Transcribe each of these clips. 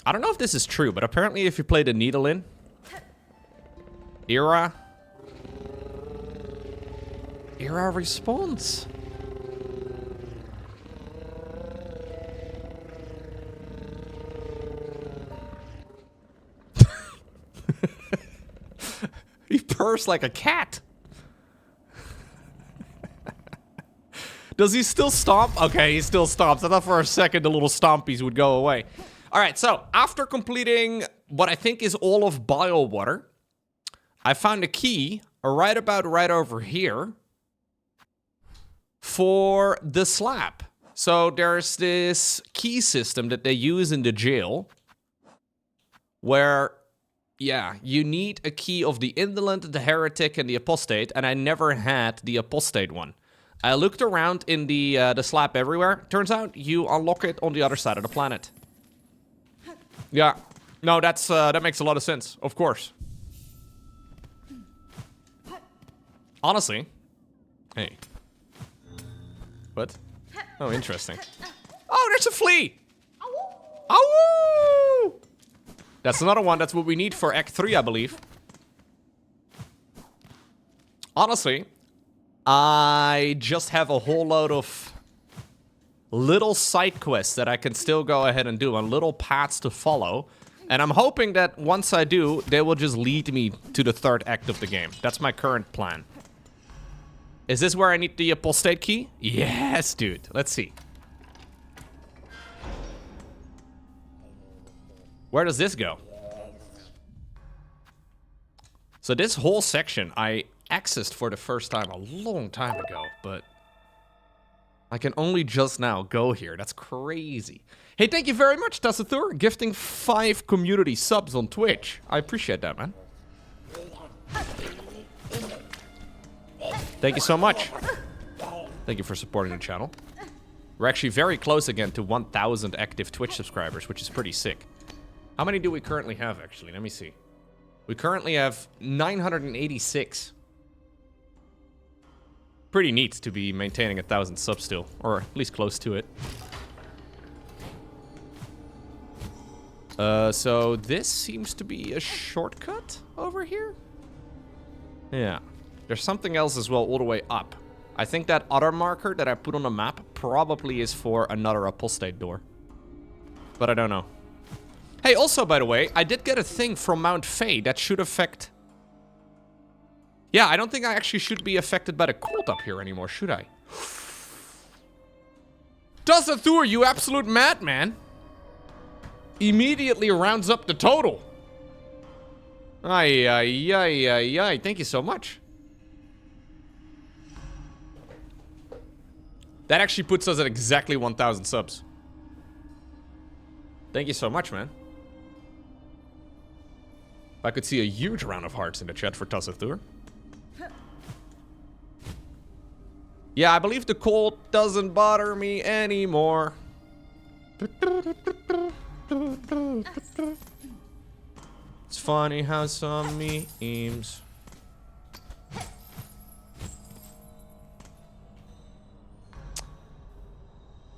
I don't know if this is true, but apparently if you play the needle in era respawns. He purrs like a cat. Does he still stomp? Okay, he still stomps. I thought for a second the little stompies would go away. All right, so after completing what I think is all of Biowater, I found a key right over here for the slab. So there's this key system that they use in the jail where, yeah, you need a key of the indolent, the heretic, and the apostate, and I never had the apostate one. I looked around in the slab everywhere. Turns out you unlock it on the other side of the planet. Yeah, no, that makes a lot of sense, of course. Honestly, hey, what? Oh, interesting. Oh, there's a flea. Ow! That's another one. That's what we need for Act 3, I believe. Honestly, I just have a whole load of little side quests that I can still go ahead and do, and little paths to follow. And I'm hoping that once I do, they will just lead me to the third act of the game. That's my current plan. Is this where I need the apostate key? Yes, dude. Let's see. Where does this go? So this whole section I accessed for the first time a long time ago, but I can only just now go here. That's crazy. Hey, thank you very much, Tassathur, gifting 5 community subs on Twitch. I appreciate that, man. Thank you so much. Thank you for supporting the channel. We're actually very close again to 1,000 active Twitch subscribers, which is pretty sick. How many do we currently have, actually? Let me see. We currently have 986. Pretty neat to be maintaining 1,000 subs still, or at least close to it. So this seems to be a shortcut over here? Yeah. There's something else as well all the way up. I think that other marker that I put on the map probably is for another apostate door. But I don't know. Hey, also, by the way, I did get a thing from Mount Fae that should affect... Yeah, I don't think I actually should be affected by the cold up here anymore, should I? Tassathur, you absolute madman! Immediately rounds up the total. Ay, ay, ay, ay, ay. Thank you so much. That actually puts us at exactly 1,000 subs. Thank you so much, man. I could see a huge round of hearts in the chat for Tassathur. Yeah, I believe the cold doesn't bother me anymore. It's funny how some memes...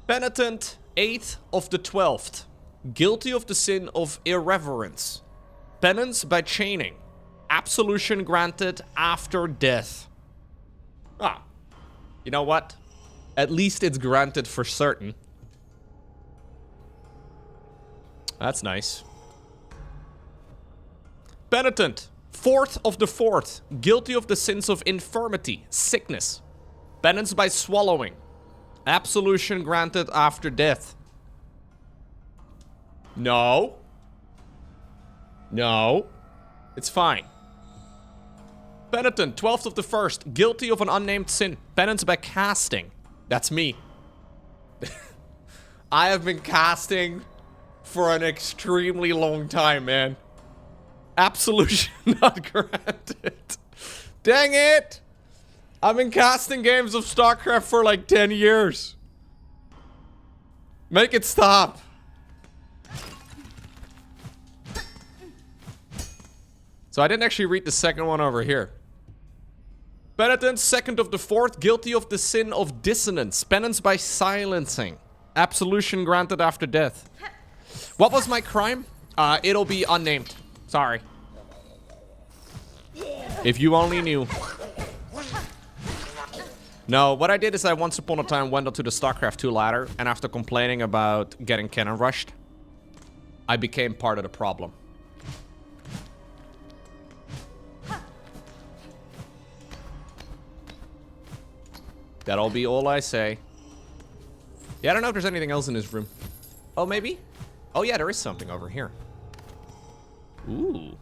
Penitent, 8th of the 12th. Guilty of the sin of irreverence. Penance by chaining. Absolution granted after death. Ah. You know what? At least it's granted for certain. That's nice. Penitent, 4th of the 4th. Guilty of the sins of infirmity, sickness. Penance by swallowing. Absolution granted after death. No. No. It's fine. Penitent, 12th of the 1st. Guilty of an unnamed sin. Penance by casting. That's me. I have been casting for an extremely long time, man. Absolution not granted. Dang it! I've been casting games of StarCraft for like 10 years. Make it stop. So I didn't actually read the second one over here. Penitent, 2nd of the 4th, guilty of the sin of dissonance. Penance by silencing. Absolution granted after death. What was my crime? It'll be unnamed. Sorry. If you only knew. No, what I did is I once upon a time went onto the StarCraft 2 ladder, and after complaining about getting cannon rushed, I became part of the problem. That'll be all I say. Yeah, I don't know if there's anything else in this room. Oh, maybe? Oh, yeah, there is something over here. Ooh.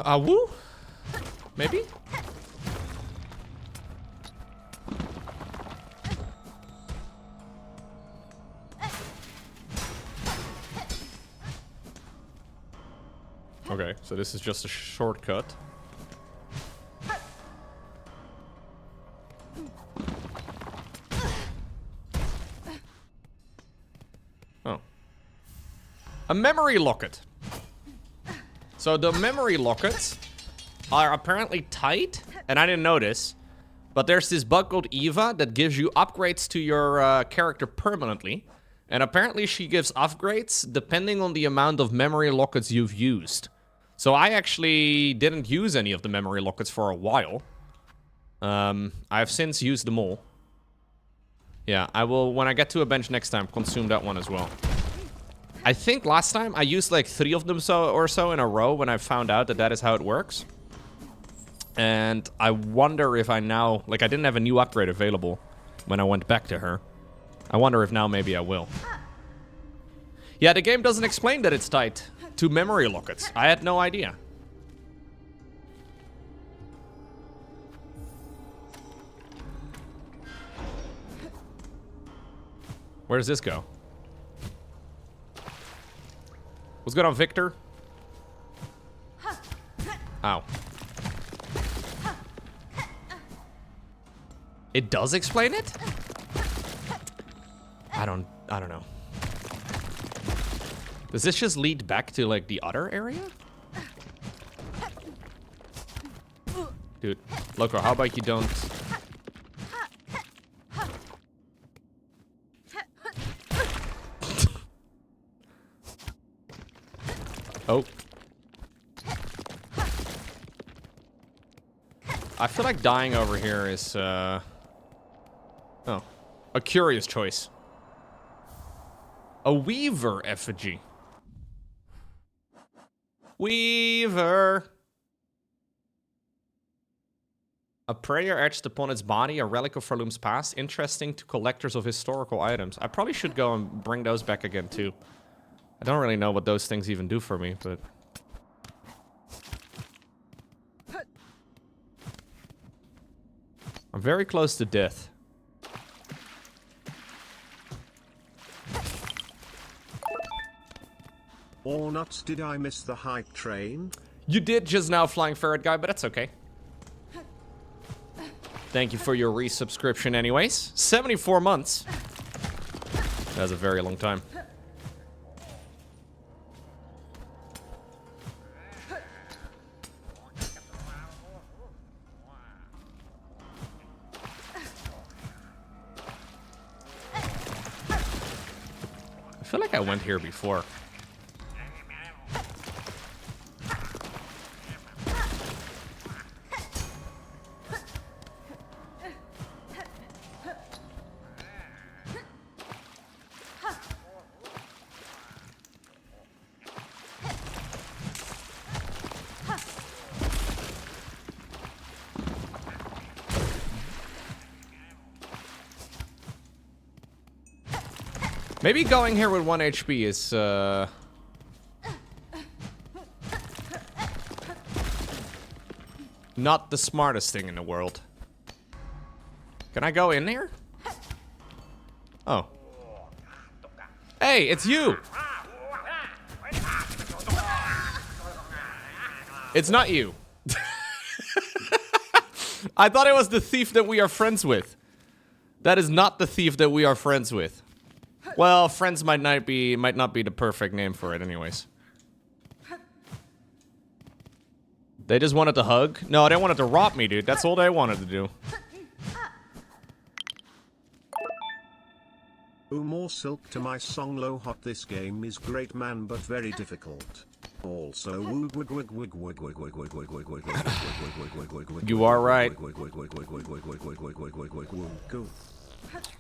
Woo? Maybe? Okay, so this is just a shortcut. Oh. A memory locket. So the memory lockets are apparently tight, and I didn't notice, but there's this bug called Eva that gives you upgrades to your character permanently, and apparently she gives upgrades depending on the amount of memory lockets you've used. So I actually didn't use any of the memory lockets for a while. I've since used them all. Yeah, I will, when I get to a bench next time, consume that one as well. I think last time I used like 3 of them or so in a row when I found out that that is how it works. And I wonder if I now, like I didn't have a new upgrade available when I went back to her. I wonder if now maybe I will. Yeah, the game doesn't explain that it's tied to memory lockets. I had no idea. Where does this go? What's good on Victor? Ow. It does explain it? I don't know. Does this just lead back to like the other area? Dude, Loco, how about you don't... Oh. I feel like dying over here is, oh. A curious choice. A Weaver effigy. Weaver. A prayer etched upon its body, a relic of Farloom's past, interesting to collectors of historical items. I probably should go and bring those back again, too. I don't really know what those things even do for me, but... I'm very close to death. Or nuts, did I miss the hype train? You did just now, Flying Ferret Guy, but that's okay. Thank you for your resubscription anyways. 74 months. That's a very long time. I feel like I went here before. Maybe going here with 1 HP is, not the smartest thing in the world. Can I go in here? Oh. Hey, it's you! It's not you. I thought it was the thief that we are friends with. That is not the thief that we are friends with. Well, friends might not be the perfect name for it anyways. They just wanted to hug? No, they wanted to rob me, dude. That's all they wanted to do. Ooh, more silk to my song low hot. This game is great man but very difficult. Also You are right.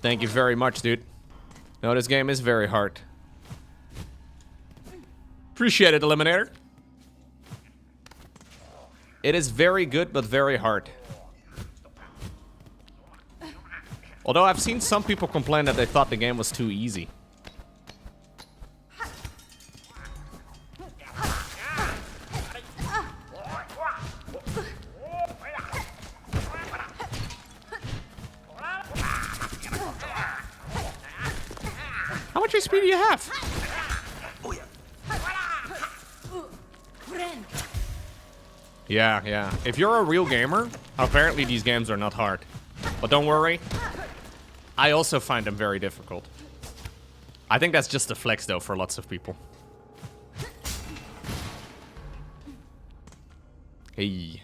Thank you very much, dude. No, this game is very hard. Appreciate it, Eliminator. It is very good, but very hard. Although I've seen some people complain that they thought the game was too easy. How much HP do you have? Yeah. If you're a real gamer, apparently these games are not hard. But don't worry, I also find them very difficult. I think that's just a flex, though, for lots of people. Hey.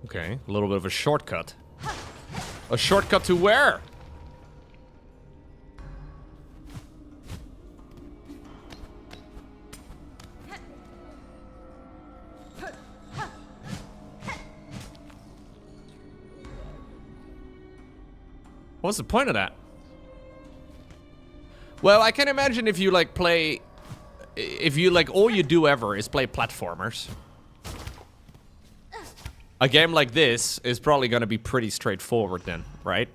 Okay, a little bit of a shortcut. A shortcut to where? What's the point of that? Well, I can imagine if you like play... If you like all you do ever is play platformers. A game like this is probably gonna be pretty straightforward then, right?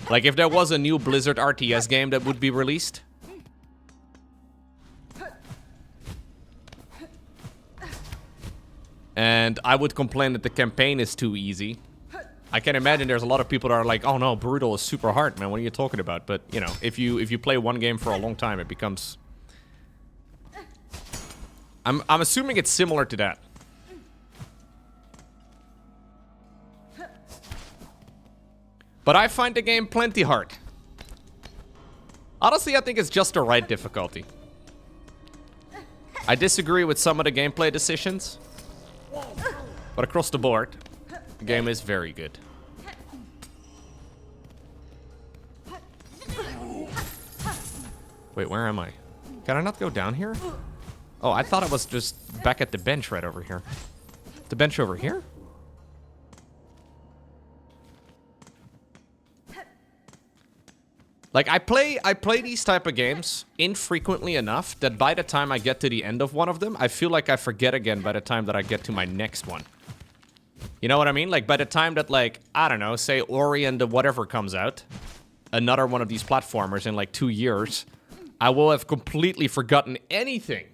Like if there was a new Blizzard RTS game that would be released. And I would complain that the campaign is too easy. I can imagine there's a lot of people that are like, oh no, Brutal is super hard, man, what are you talking about? But, you know, if you play one game for a long time, it becomes... I'm assuming it's similar to that. But I find the game plenty hard. Honestly, I think it's just the right difficulty. I disagree with some of the gameplay decisions. But across the board... The game is very good. Wait, where am I? Can I not go down here? Oh, I thought I was just back at the bench right over here. The bench over here? Like, I play these type of games infrequently enough that by the time I get to the end of one of them, I feel like I forget again by the time that I get to my next one. You know what I mean? Like, by the time that, like, I don't know, say Ori and the whatever comes out, another one of these platformers in, like, 2 years, I will have completely forgotten anything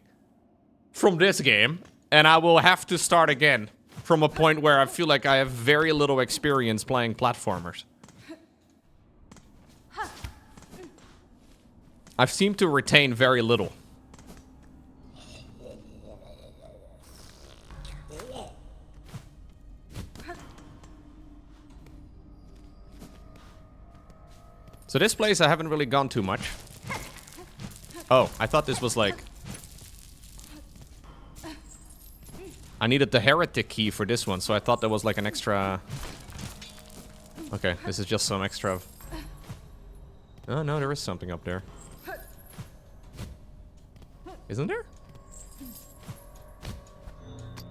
from this game, and I will have to start again from a point where I feel like I have very little experience playing platformers. I've seemed to retain very little. So this place I haven't really gone too much. Oh, I thought this was like... I needed the heretic key for this one, so I thought there was like an extra... Okay, this is just some extra... Oh no, there is something up there. Isn't there?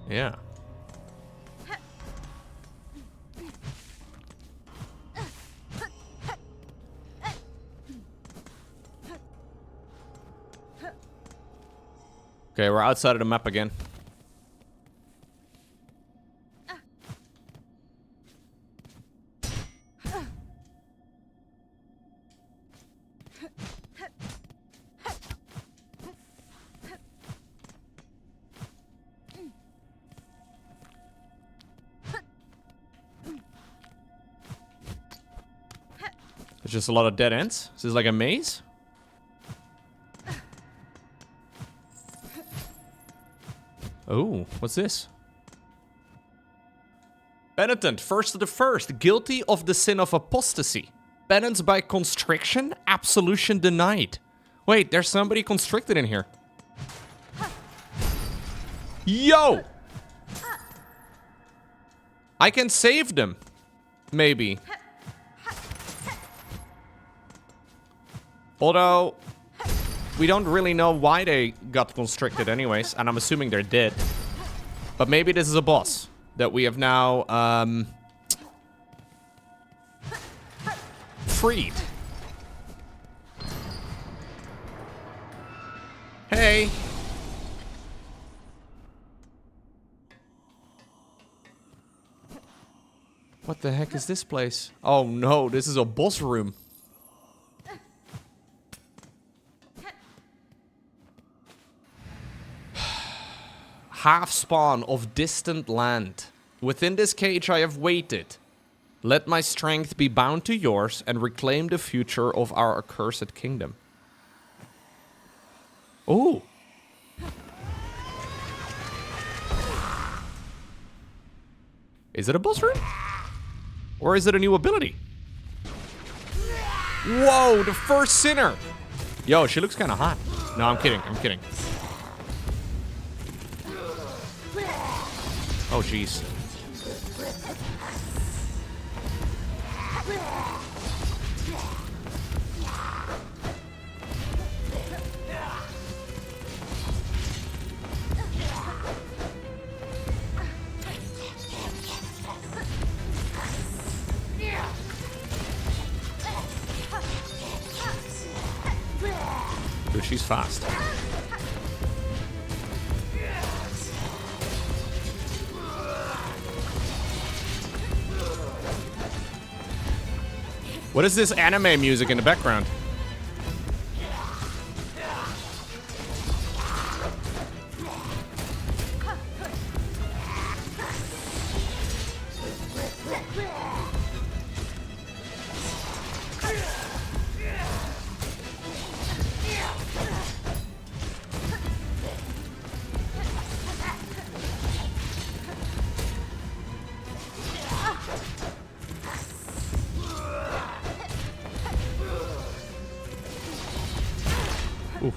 Yeah. Okay, we're outside of the map again. There's just a lot of dead ends. Is this like a maze? Oh, what's this? Penitent, first of the first, guilty of the sin of apostasy. Penance by constriction, absolution denied. Wait, there's somebody constricted in here. Yo! I can save them. Maybe. Although, we don't really know why they got constricted anyways, and I'm assuming they're dead. But maybe this is a boss that we have now, freed. Hey! What the heck is this place? Oh no, this is a boss room. Half spawn of distant land. Within this cage I have waited. Let my strength be bound to yours and reclaim the future of our accursed kingdom. Ooh. Is it a boss room? Or is it a new ability? Whoa, the first sinner. Yo, she looks kind of hot. No, I'm kidding. I'm kidding. Oh, jeez. Dude, she's fast. What is this anime music in the background? Ooh.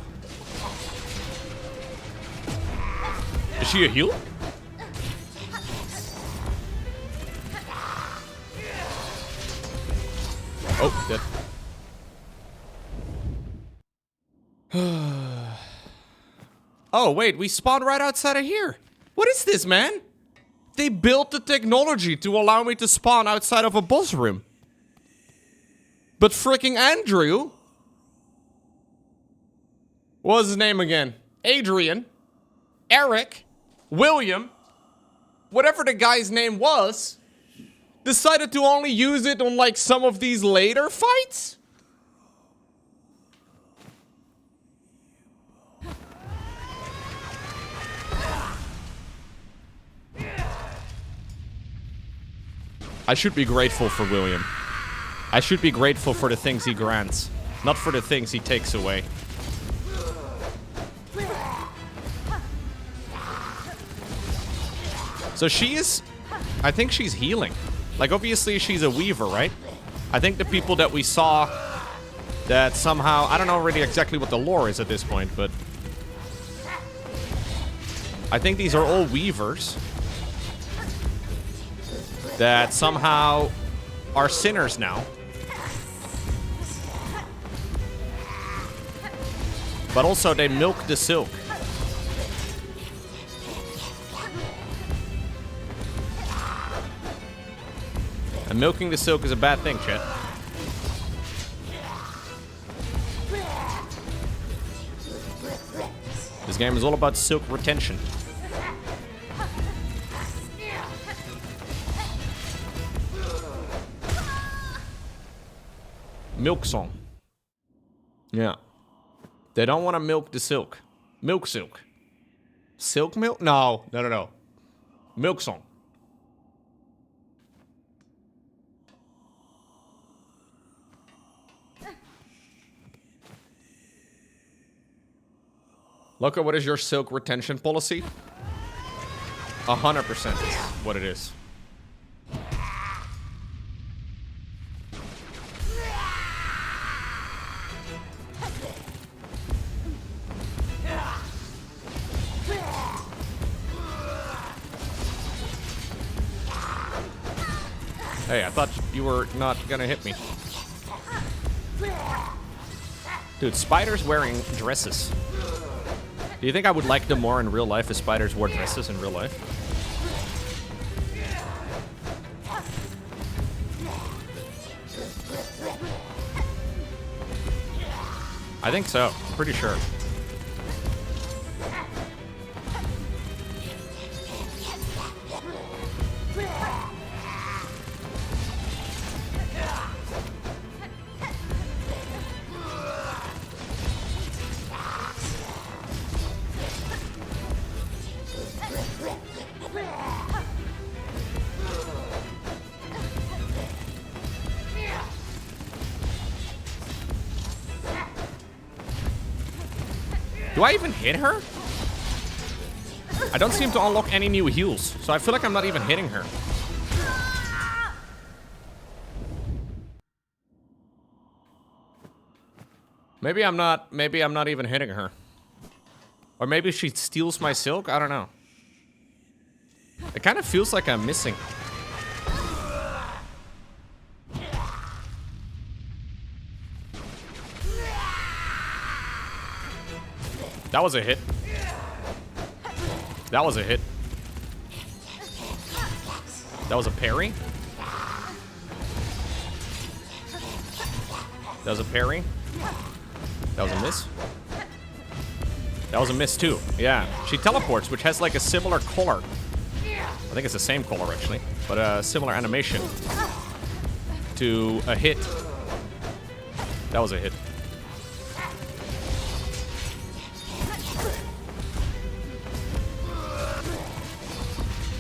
Is she a healer? Oh, dead. Oh, wait, we spawned right outside of here. What is this, man? They built the technology to allow me to spawn outside of a boss room. But freaking Andrew... What was his name again? Adrian, Eric, William, whatever the guy's name was, decided to only use it on like some of these later fights? I should be grateful for William. I should be grateful for the things he grants, not for the things he takes away. So she is... I think she's healing. Like, obviously she's a weaver, right? I think the people that we saw that somehow... I don't know really exactly what the lore is at this point, but... I think these are all weavers that somehow are sinners now. But also they milk the silk. And milking the silk is a bad thing, chat. This game is all about silk retention. Milk song. Yeah. They don't want to milk the silk. Milk silk. Silk milk? No. No. Milk song. Look, what is your silk retention policy? 100% is what it is. Hey, I thought you were not gonna hit me. Dude, spiders wearing dresses. Do you think I would like them more in real life if spiders wore dresses in real life? I think so. I'm pretty sure. Do I even hit her? I don't seem to unlock any new heals, so I feel like I'm not even hitting her. Maybe I'm not even hitting her. Or maybe she steals my silk? I don't know. It kind of feels like I'm missing. That was a hit. That was a hit. That was a parry. That was a parry. That was a miss. That was a miss too. Yeah. She teleports, which has like a similar color. I think it's the same color actually, but a similar animation to a hit. That was a hit.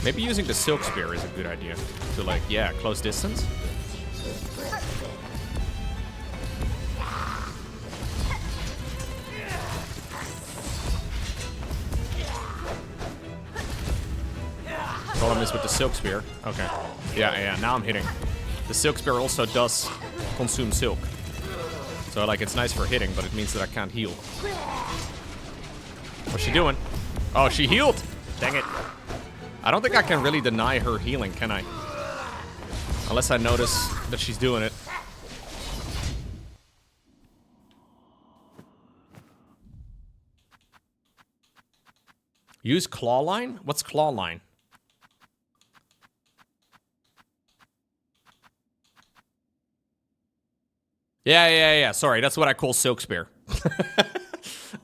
Maybe using the silk spear is a good idea to, like, yeah, close distance. Problem is with the silk spear. Okay. Yeah, now I'm hitting. The silk spear also does consume silk. So, like, it's nice for hitting, but it means that I can't heal. What's she doing? Oh, she healed! Dang it. I don't think I can really deny her healing, can I? Unless I notice that she's doing it. Use claw line? What's claw line? Yeah. Sorry, that's what I call silk spear.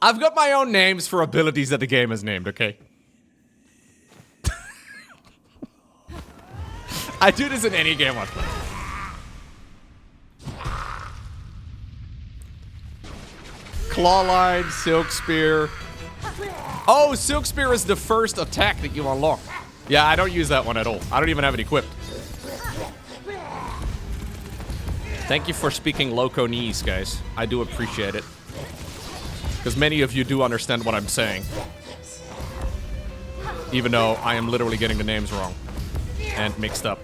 I've got my own names for abilities that the game has named, okay? I do this in any game I play. Claw line, silk spear. Oh, silk spear is the first attack that you unlock. Yeah, I don't use that one at all. I don't even have it equipped. Thank you for speaking Loconese, guys. I do appreciate it. Because many of you do understand what I'm saying. Even though I am literally getting the names wrong. And mixed up.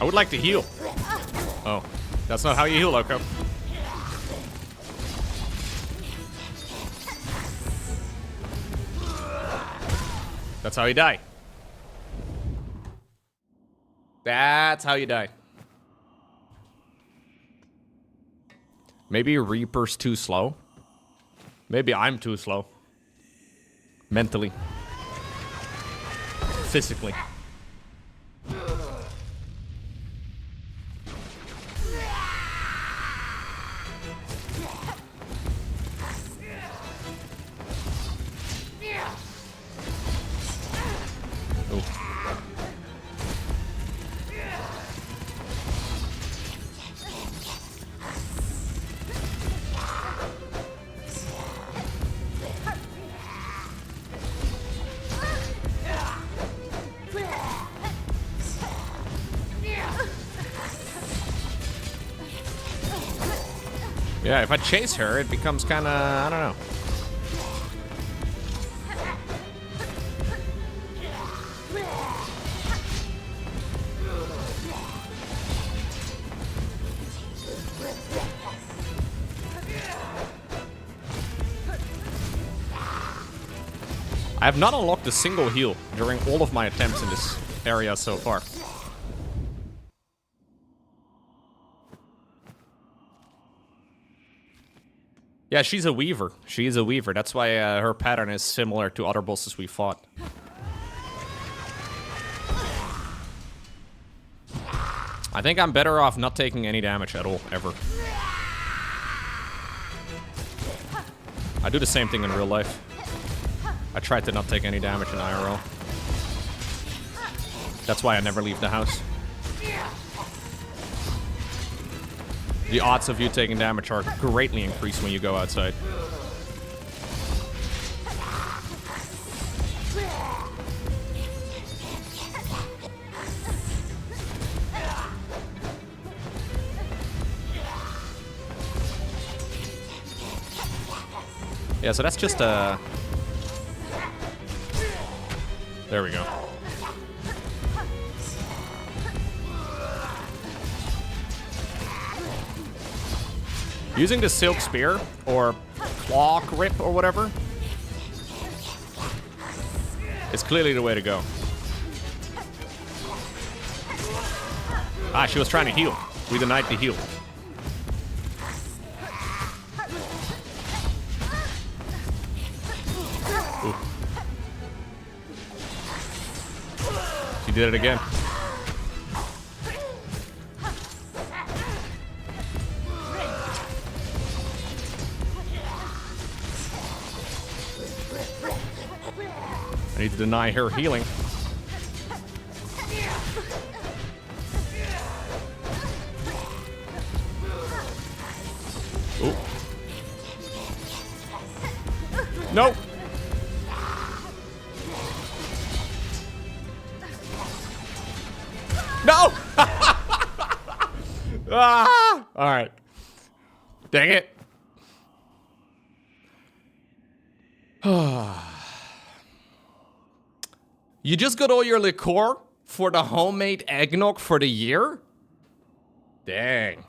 I would like to heal. Oh, that's not how you heal, Loco. That's how you die. That's how you die. Maybe Reaper's too slow. Maybe I'm too slow. Mentally. Physically. Yeah, if I chase her, it becomes kind of, I don't know. I have not unlocked a single heal during all of my attempts in this area so far. Yeah, she's a weaver. She is a weaver. That's why her pattern is similar to other bosses we fought. I think I'm better off not taking any damage at all, ever. I do the same thing in real life. I tried to not take any damage in IRL. That's why I never leave the house. The odds of you taking damage are greatly increased when you go outside. Yeah, so that's just a... There we go. Using the silk spear, or claw grip, or whatever, is clearly the way to go. Ah, she was trying to heal. We denied the heal. Ooh. She did it again. I need to deny her healing. Ooh. Nope. No! Ah! All right. Dang it. You just got all your liqueur for the homemade eggnog for the year? Dang.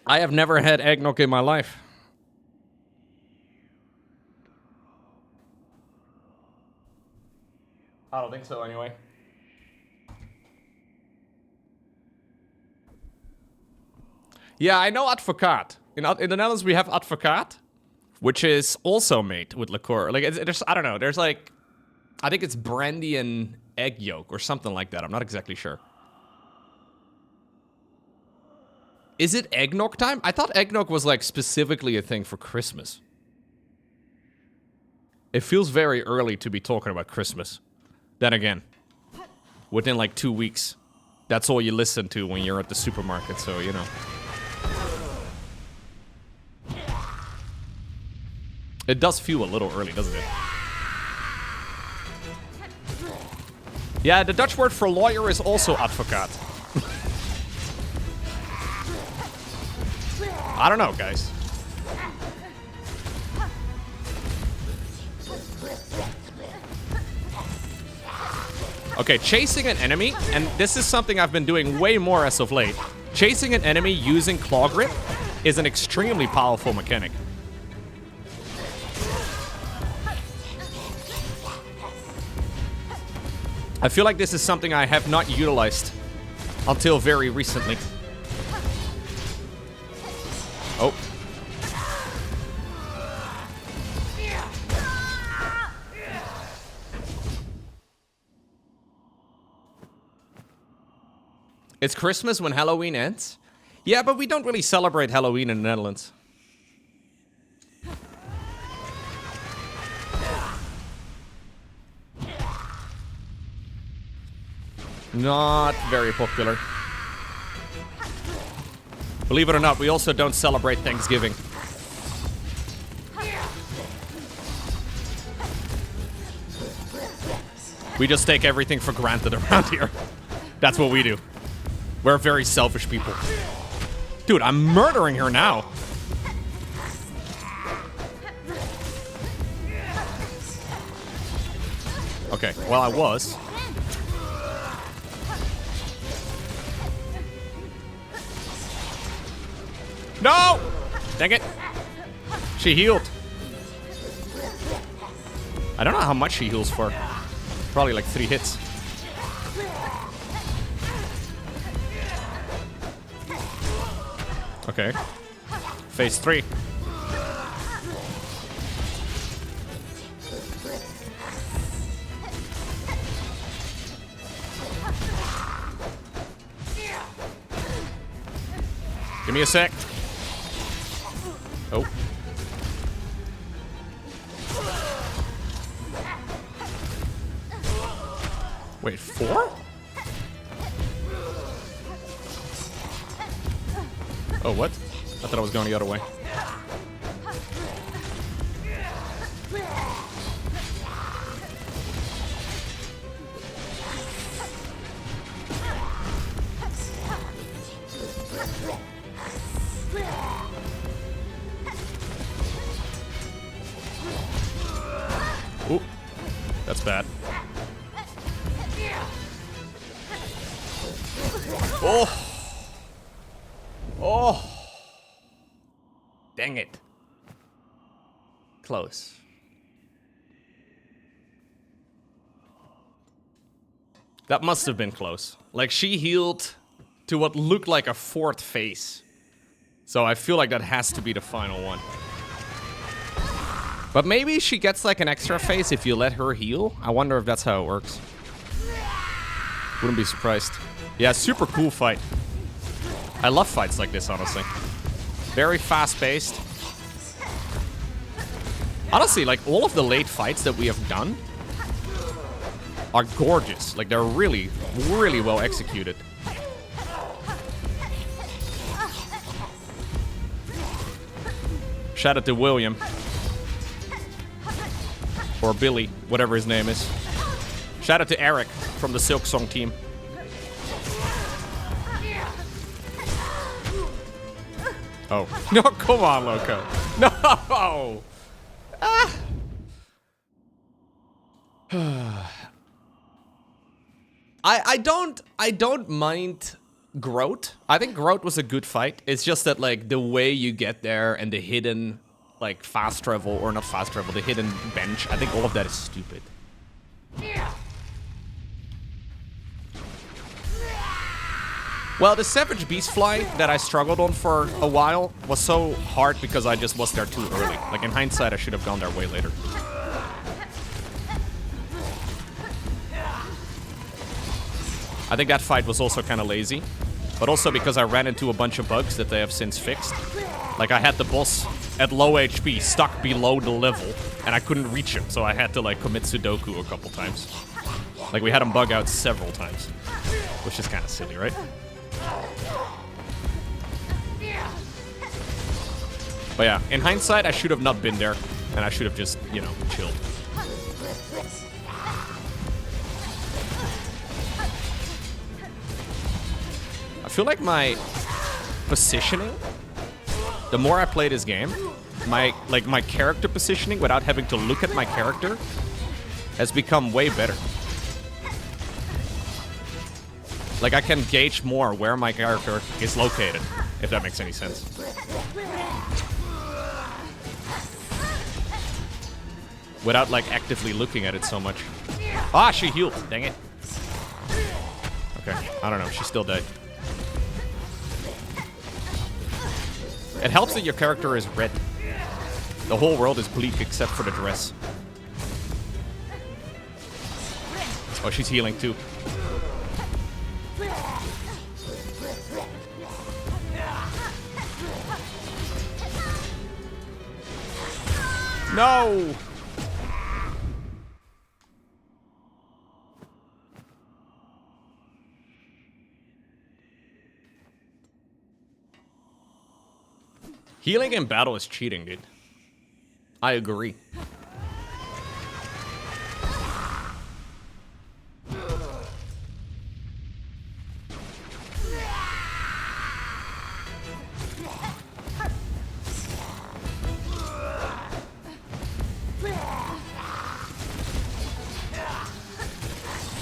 I have never had eggnog in my life. I don't think so, anyway. Yeah, I know advocaat. In the Netherlands, we have advocaat, which is also made with liqueur. Like, there's, I don't know, there's like, I think it's brandy and egg yolk or something like that. I'm not exactly sure. Is it eggnog time? I thought eggnog was like specifically a thing for Christmas. It feels very early to be talking about Christmas. Then again, within like 2 weeks, that's all you listen to when you're at the supermarket, so you know. It does feel a little early, doesn't it? Yeah, the Dutch word for lawyer is also advocaat. I don't know, guys. Okay, chasing an enemy, and this is something I've been doing way more as of late. Chasing an enemy using claw grip is an extremely powerful mechanic. I feel like this is something I have not utilized until very recently. Oh. It's Christmas when Halloween ends? Yeah, but we don't really celebrate Halloween in the Netherlands. Not very popular. Believe it or not, we also don't celebrate Thanksgiving. We just take everything for granted around here. That's what we do. We're very selfish people. Dude, I'm murdering her now. Okay, well, I was. No! Dang it. She healed. I don't know how much she heals for. Probably like 3 hits. Okay. Phase 3. Give me a sec. Oh. Wait, 4? Oh, what? I thought I was going the other way. Ooh, that's bad. Oh! Oh! Dang it. Close. That must have been close. Like, she healed to what looked like a 4th phase. So I feel like that has to be the final one. But maybe she gets like an extra phase if you let her heal. I wonder if that's how it works. Wouldn't be surprised. Yeah, super cool fight. I love fights like this, honestly. Very fast-paced. Honestly, like, all of the late fights that we have done are gorgeous. Like, they're really, really well executed. Shout out to William. Or Billy, whatever his name is. Shout out to Eric from the Silksong team. Oh. No, come on, Loco. No! Ah. I don't mind Groat. I think Groat was a good fight. It's just that, like, the way you get there and the hidden, like, fast travel, or not fast travel, the hidden bench, I think all of that is stupid. Well, the Savage Beast Fly that I struggled on for a while was so hard because I just was there too early. Like, in hindsight, I should have gone there way later. I think that fight was also kind of lazy, but also because I ran into a bunch of bugs that they have since fixed. Like, I had the boss at low HP stuck below the level, and I couldn't reach him, so I had to, like, commit Sudoku a couple times. Like, we had him bug out several times, which is kind of silly, right? But yeah, in hindsight, I should have not been there, and I should have just, you know, chilled. I feel like my positioning, the more I play this game, my character positioning without having to look at my character has become way better. Like, I can gauge more where my character is located, if that makes any sense. Without, like, actively looking at it so much. Ah, she healed. Dang it. Okay, I don't know. She still died. It helps that your character is red. The whole world is bleak except for the dress. Oh, she's healing too. No! Healing in battle is cheating, dude. I agree.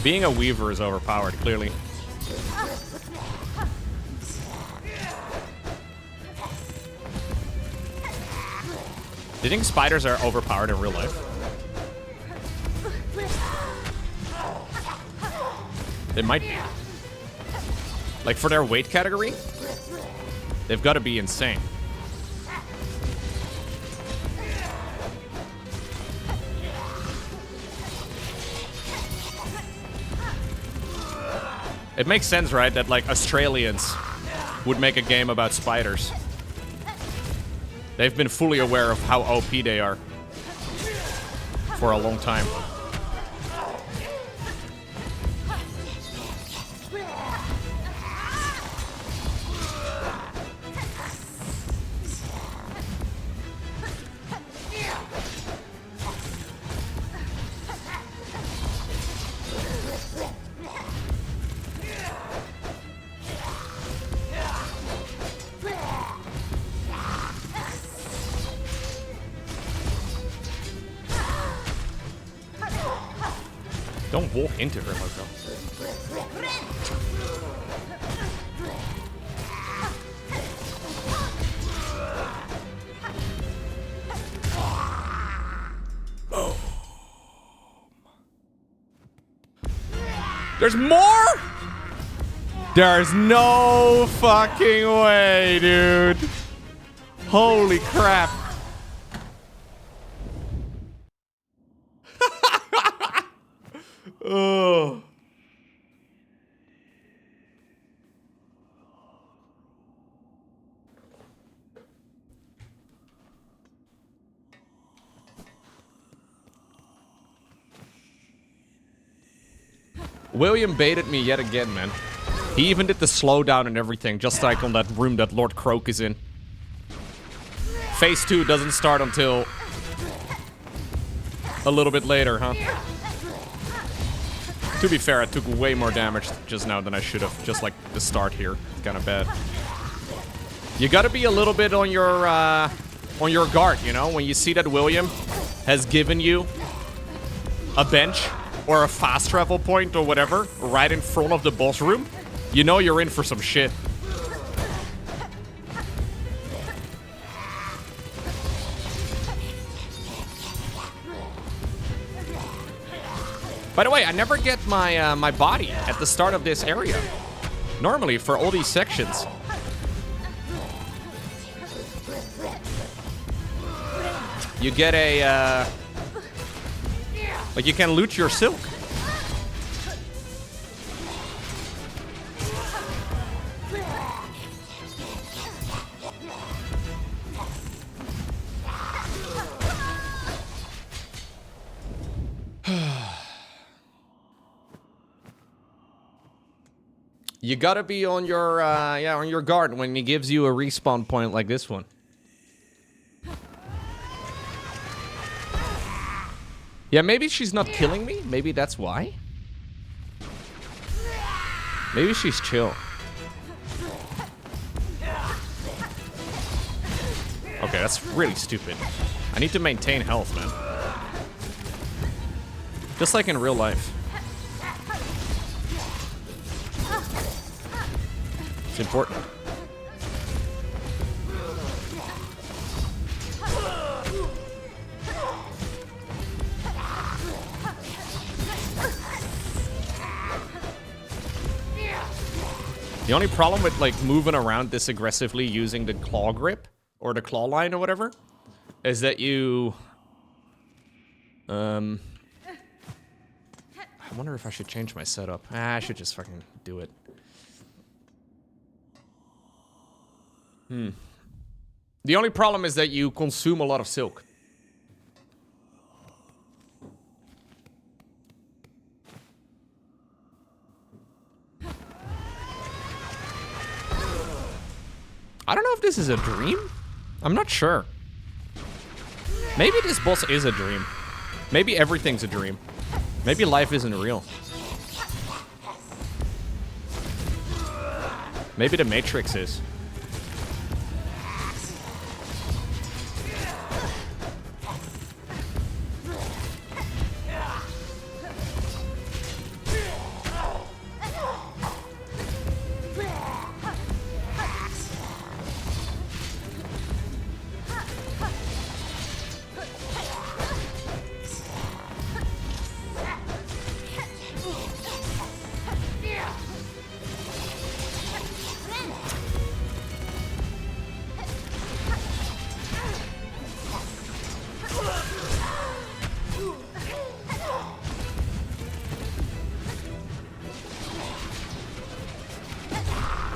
Being a weaver is overpowered, clearly. Do you think spiders are overpowered in real life? They might be. Like, for their weight category, they've got to be insane. It makes sense, right, that, like, Australians would make a game about spiders. They've been fully aware of how OP they are for a long time. Don't walk into her, Loco. There's more? There's no fucking way, dude. Holy crap. Oh. William baited me yet again, man. He even did the slowdown and everything, just like on that room that Lord Croak is in. Phase 2 doesn't start until a little bit later, huh? To be fair, I took way more damage just now than I should have. Just like the start here. It's kind of bad. You gotta be a little bit on your guard, you know? When you see that William has given you a bench or a fast travel point or whatever right in front of the boss room, you know you're in for some shit. By the way, I never get my my body at the start of this area. Normally, for all these sections. You get a, like you can loot your silk. You gotta be on your, yeah, on your guard when he gives you a respawn point like this one. Yeah, maybe she's not killing me. Maybe that's why. Maybe she's chill. Okay, that's really stupid. I need to maintain health, man. Just like in real life. It's important. The only problem with like moving around this aggressively using the claw grip or the claw line or whatever is that you I wonder if I should change my setup. I should just fucking do it. The only problem is that you consume a lot of silk. I don't know if this is a dream. I'm not sure. Maybe this boss is a dream. Maybe everything's a dream. Maybe life isn't real. Maybe the Matrix is.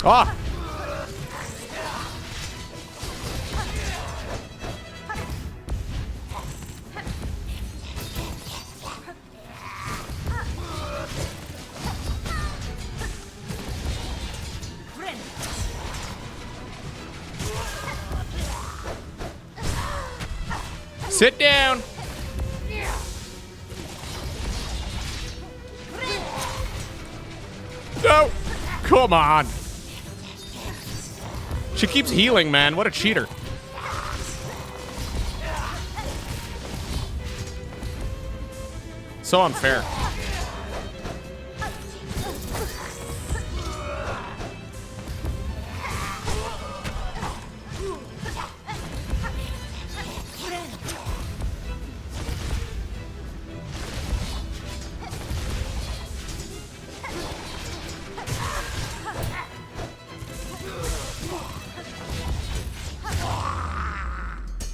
Ah! Sit down. No! Come on. She keeps healing, man. What a cheater. So unfair.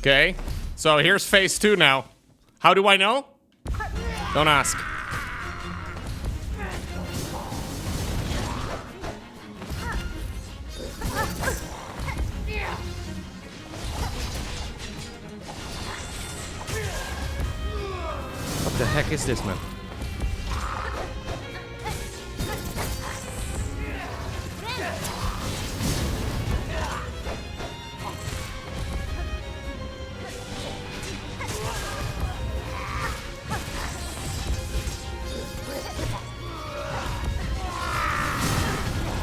Okay, so here's phase 2 now. How do I know? Don't ask. What the heck is this, man?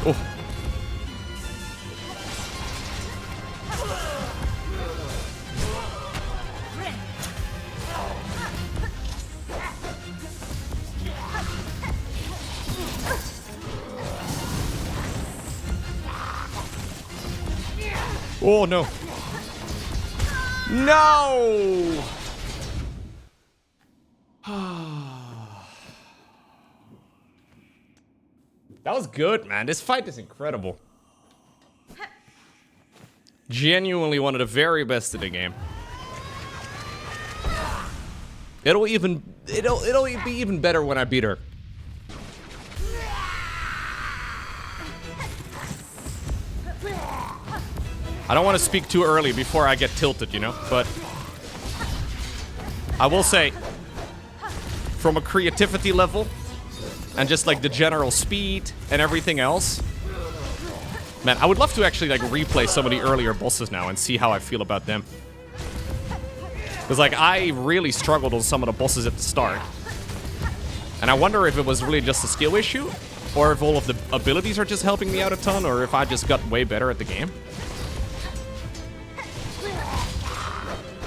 Oh. Oh no. No! That was good, man. This fight is incredible. Genuinely one of the very best in the game. It'll be even better when I beat her. I don't want to speak too early before I get tilted, you know, but I will say, from a creativity level, and just like the general speed and everything else, man, I would love to actually like replay some of the earlier bosses now and see how I feel about them. Because like I really struggled on some of the bosses at the start. And I wonder if it was really just a skill issue, or if all of the abilities are just helping me out a ton, or if I just got way better at the game.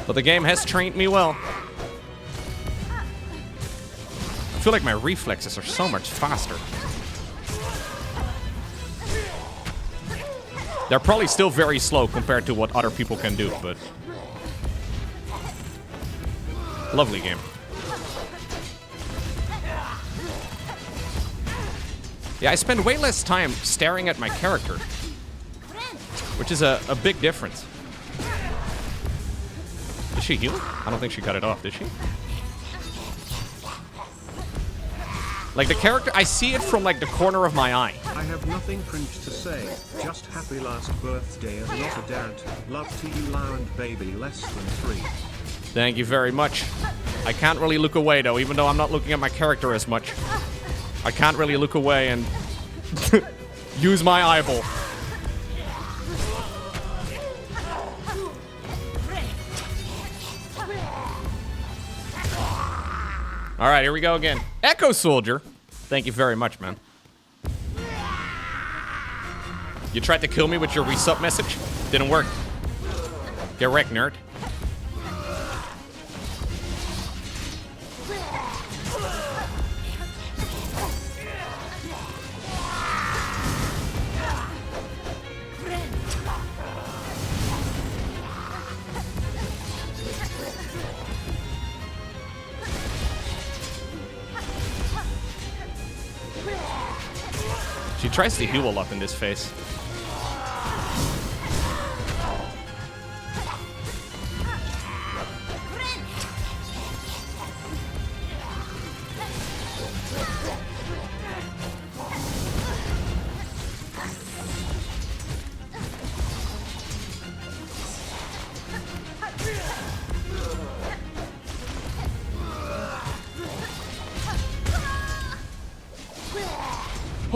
But the game has trained me well. I feel like my reflexes are so much faster. They're probably still very slow compared to what other people can do, but... lovely game. Yeah, I spend way less time staring at my character, which is a big difference. Did she heal? I don't think she cut it off, did she? Like the character, I see it from like the corner of my eye. I have nothing cringe to say, just happy last birthday and not a dad. Love to you, Lau and baby less than 3. Thank you very much. I can't really look away though, even though I'm not looking at my character as much. I can't really look away and use my eyeball. All right, here we go again. Echo Soldier. Thank you very much, man. You tried to kill me with your resub message? Didn't work. Get wrecked, nerd. She tries to heal a lot in this phase.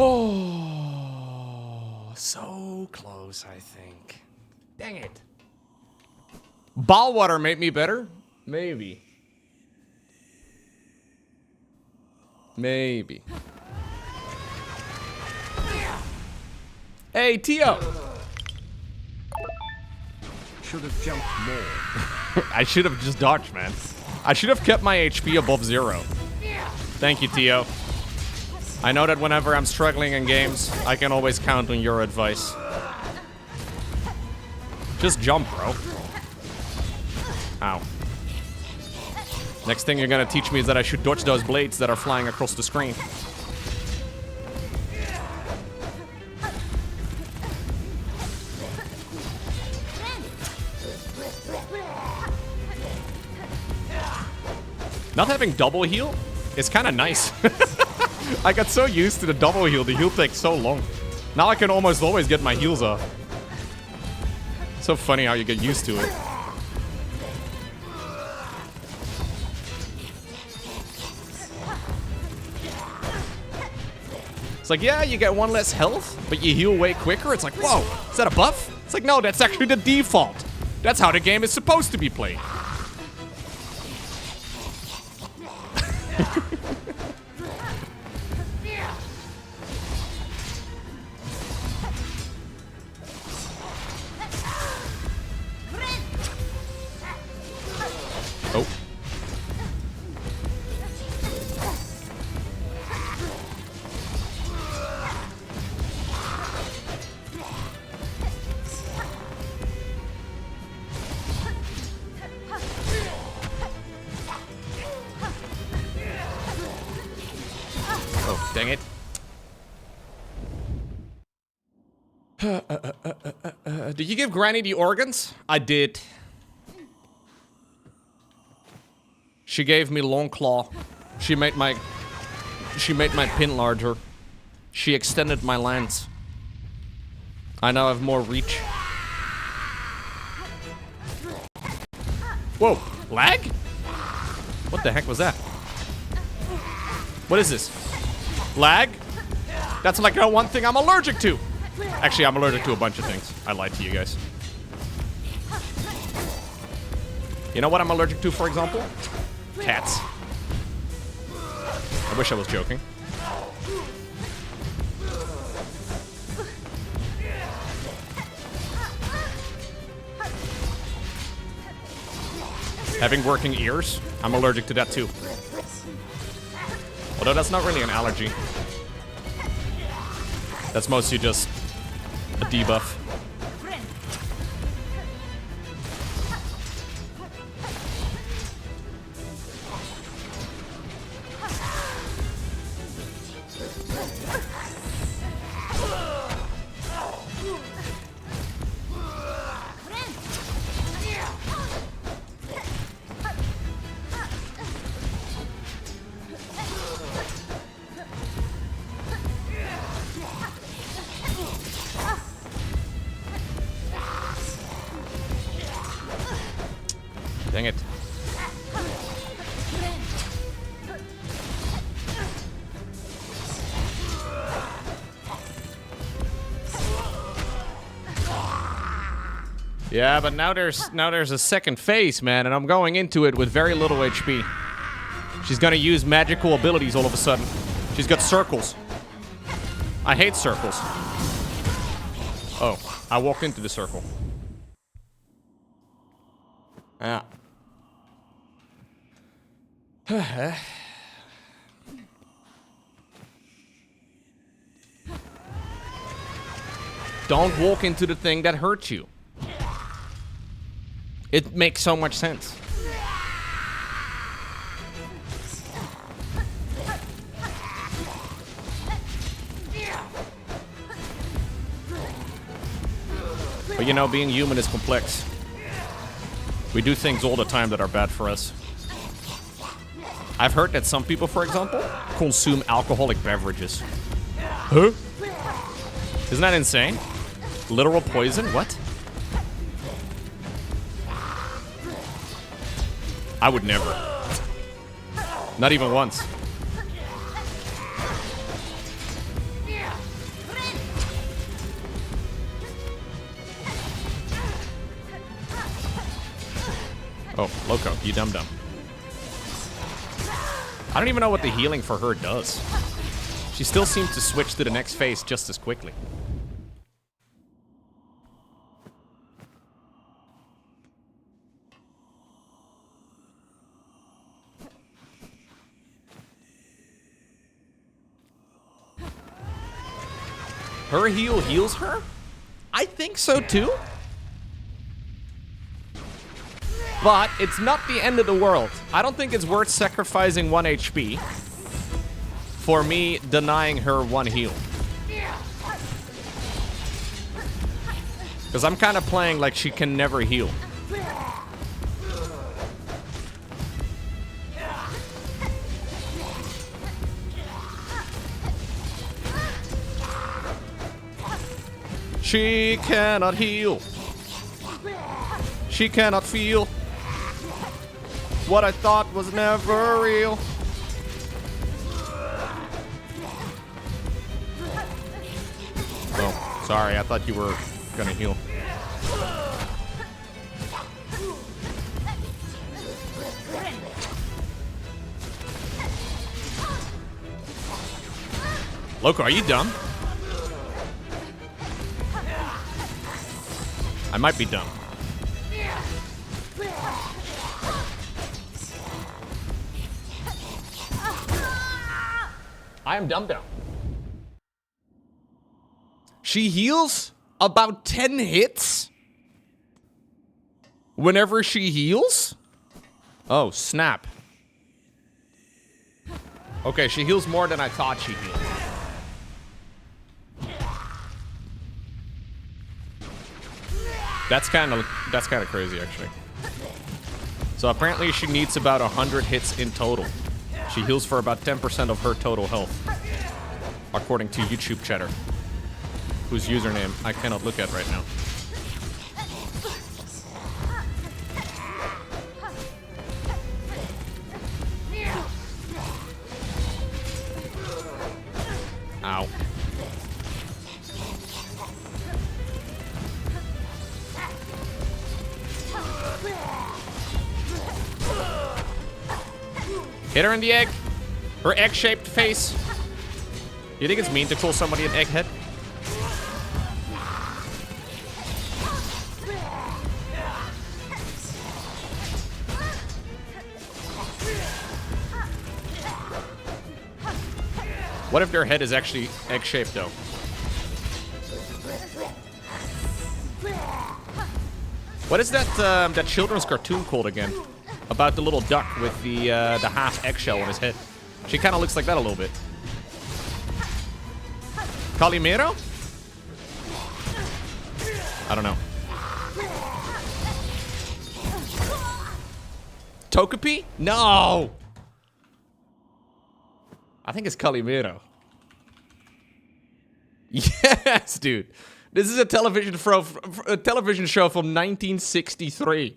Oh, so close, I think. Dang it. Ball water made me better? Maybe. Maybe. Hey, Tio! Should have jumped more. I should have just dodged, man. I should have kept my HP above 0. Thank you, Tio. I know that whenever I'm struggling in games, I can always count on your advice. Just jump, bro. Ow. Next thing you're gonna teach me is that I should dodge those blades that are flying across the screen. Not having double heal is kind of nice. I got so used to the double heal. The heal takes so long. Now I can almost always get my heals off. So funny how you get used to it. It's like, yeah, you get 1 less health, but you heal way quicker. It's like, whoa, is that a buff? It's like, no, that's actually the default. That's how the game is supposed to be played. Oh. Oh, dang it. Did you give Granny the organs? I did. She gave me long claw. She made my pin larger. She extended my lance. I now have more reach. Whoa, lag? What the heck was that? What is this? Lag? That's like the one thing I'm allergic to. Actually, I'm allergic to a bunch of things. I lied to you guys. You know what I'm allergic to, for example? Cats. I wish I was joking. Having working ears, I'm allergic to that too. Although that's not really an allergy. That's mostly just a debuff. Dang it. Yeah, but now there's a second phase, man, and I'm going into it with very little HP. She's gonna use magical abilities all of a sudden. She's got circles. I hate circles. Oh, I walked into the circle. Yeah. Don't walk into the thing that hurts you. It makes so much sense. But you know, being human is complex. We do things all the time that are bad for us. I've heard that some people, for example, consume alcoholic beverages. Huh? Isn't that insane? Literal poison? What? I would never. Not even once. Oh, Loco, you dum-dum. I don't even know what the healing for her does. She still seems to switch to the next phase just as quickly. Her heal heals her? I think so too. But it's not the end of the world. I don't think it's worth sacrificing 1 HP for me denying her 1 heal. Because I'm kind of playing like she can never heal. She cannot heal. She cannot feel what I thought was never real. Oh, sorry. I thought you were gonna heal. Loco, are you dumb? I might be dumb. I am dumb. She heals about 10 hits whenever she heals? Oh, snap. Okay, she heals more than I thought she healed. That's kind of crazy, actually. So apparently she needs about 100 hits in total. She heals for about 10% of her total health, according to YouTube chatter, whose username I cannot look at right now. Ow. Hit her in the egg. Her egg-shaped face. You think it's mean to call somebody an egghead? What if their head is actually egg-shaped, though? What is that that children's cartoon called again? About the little duck with the half eggshell on his head. She kind of looks like that a little bit. Calimero? I don't know. Togepi? No! I think it's Calimero. Yes, dude. This is a television show from 1963.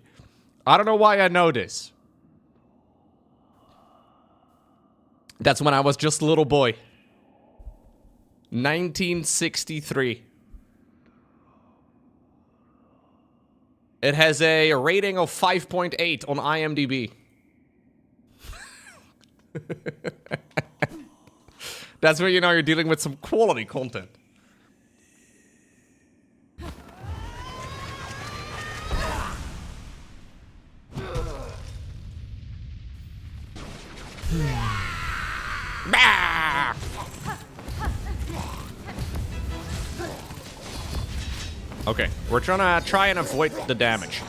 I don't know why I know this. That's when I was just a little boy. 1963. It has a rating of 5.8 on IMDb. That's where you know you're dealing with some quality content. Okay, we're trying to try and avoid the damage.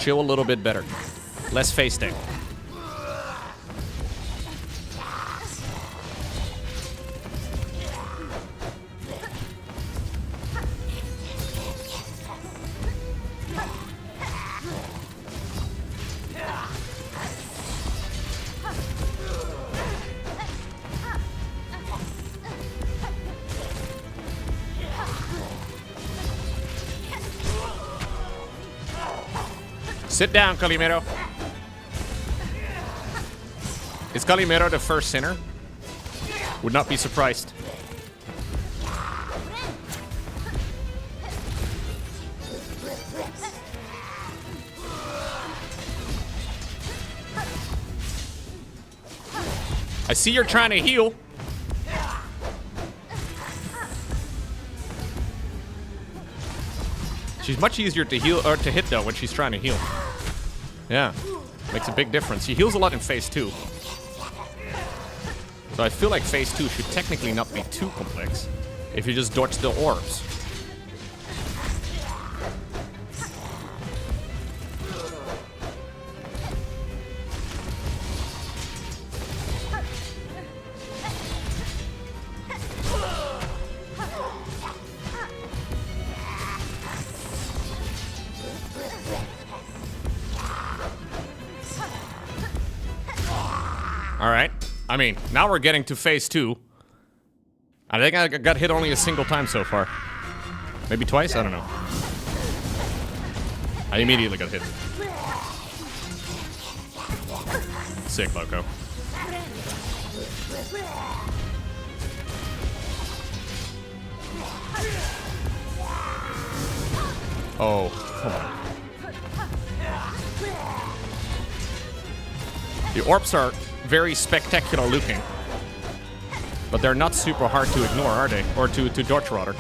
Chill a little bit better. Less face tank. Sit down, Calimero. Is Calimero the first sinner? Would not be surprised. I see you're trying to heal. She's much easier to heal or to hit though when she's trying to heal. Yeah, makes a big difference. She heals a lot in phase 2. So I feel like phase 2 should technically not be too complex if you just dodge the orbs. Alright. I mean, now we're getting to phase 2. I think I got hit only a single time so far. Maybe twice? I don't know. I immediately got hit. Sick, Loco. Oh, come on. The orbs are very spectacular looking, but they're not super hard to ignore, are they? Or to dodge, rather.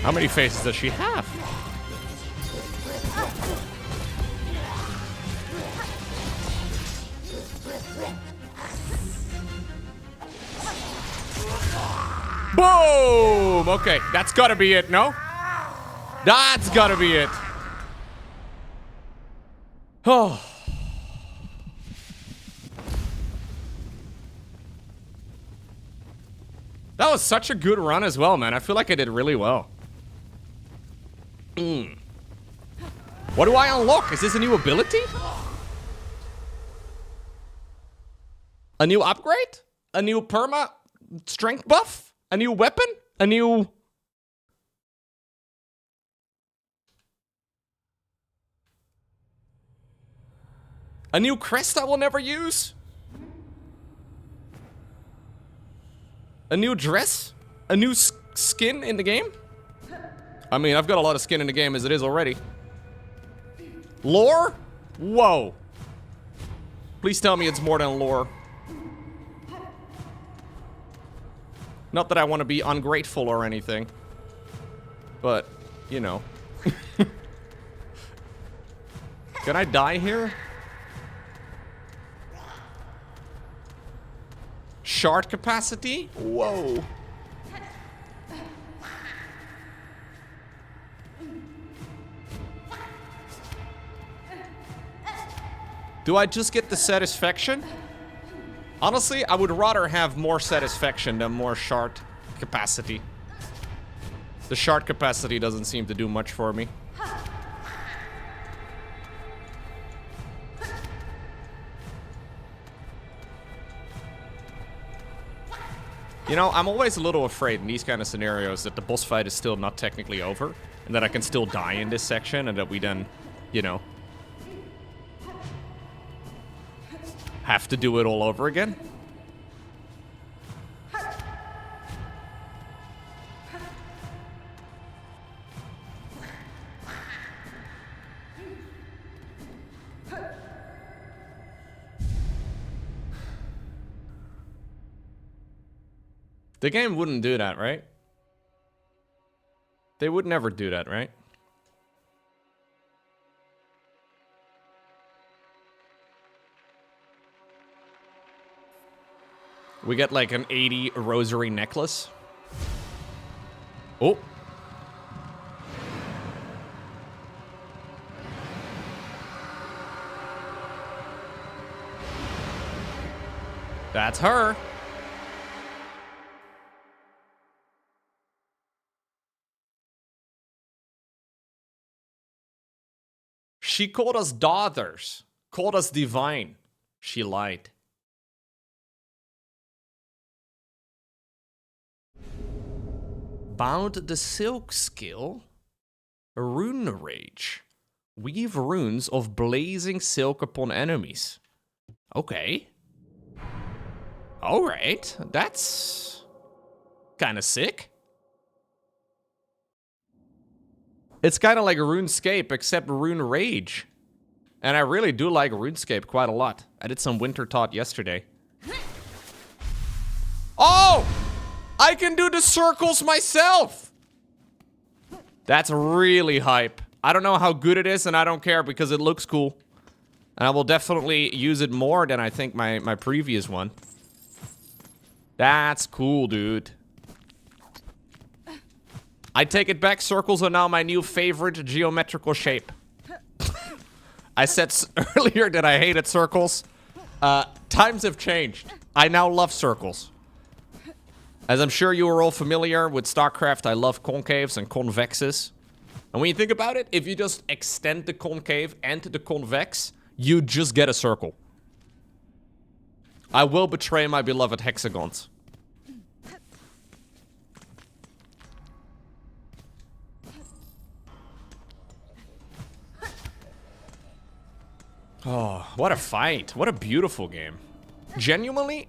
How many faces does she have? Boom! Okay, that's gotta be it, no? That's gotta be it. Oh. That was such a good run as well, man. I feel like I did really well. What do I unlock? Is this a new ability? A new upgrade? A new perma strength buff? A new weapon? A new... A new crest I will never use? A new dress? A new skin in the game? I mean, I've got a lot of skin in the game as it is already. Lore? Whoa. Please tell me it's more than lore. Not that I want to be ungrateful or anything. But, you know. Can I die here? Shard capacity? Whoa. Do I just get the satisfaction? Honestly, I would rather have more satisfaction than more shard capacity. The shard capacity doesn't seem to do much for me. You know, I'm always a little afraid in these kind of scenarios that the boss fight is still not technically over, and that I can still die in this section, and that we then, you know, have to do it all over again. The game wouldn't do that, right? They would never do that, right? We get like an 80 rosary necklace. Oh. That's her. She called us daughters. Called us divine. She lied. Bound the silk skill. Rune rage. Weave runes of blazing silk upon enemies. Okay. Alright. That's kind of sick. It's kind of like RuneScape, except Rune Rage. And I really do like RuneScape quite a lot. I did some Winter Taught yesterday. Oh! I can do the circles myself! That's really hype. I don't know how good it is, and I don't care because it looks cool. And I will definitely use it more than I think my previous one. That's cool, dude. I take it back, circles are now my new favorite geometrical shape. I said earlier that I hated circles. Times have changed. I now love circles. As I'm sure you are all familiar with StarCraft, I love concaves and convexes. And when you think about it, if you just extend the concave and the convex, you just get a circle. I will betray my beloved hexagons. Oh, what a fight. What a beautiful game. Genuinely,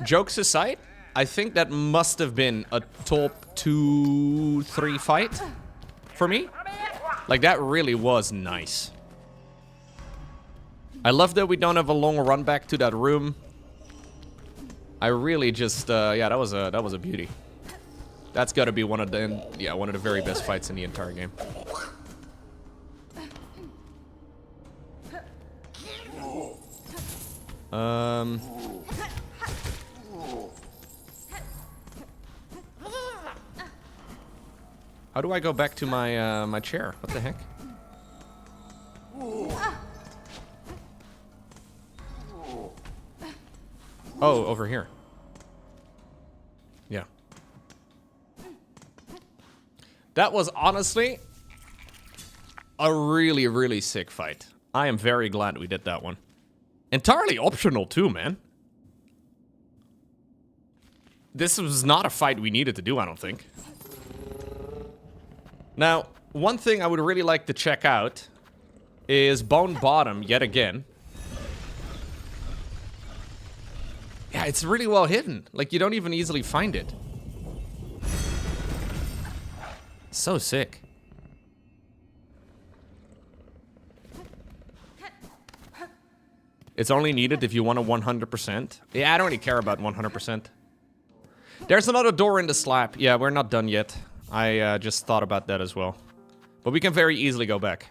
jokes aside, I think that must have been a top 2-3 fight for me. Like, that really was nice. I love that we don't have a long run back to that room. I really just, yeah, that was a beauty. That's gotta be one of the very best fights in the entire game. How do I go back to my my chair? What the heck? Oh, over here. Yeah. That was honestly a really, really sick fight. I am very glad we did that one. Entirely optional too, man. This was not a fight we needed to do, I don't think. Now, one thing I would really like to check out is Bone Bottom yet again. Yeah, it's really well hidden. Like, you don't even easily find it. So sick. It's only needed if you want a 100%. Yeah, I don't really care about 100%. There's another door in the slab. Yeah, we're not done yet. I just thought about that as well. But we can very easily go back.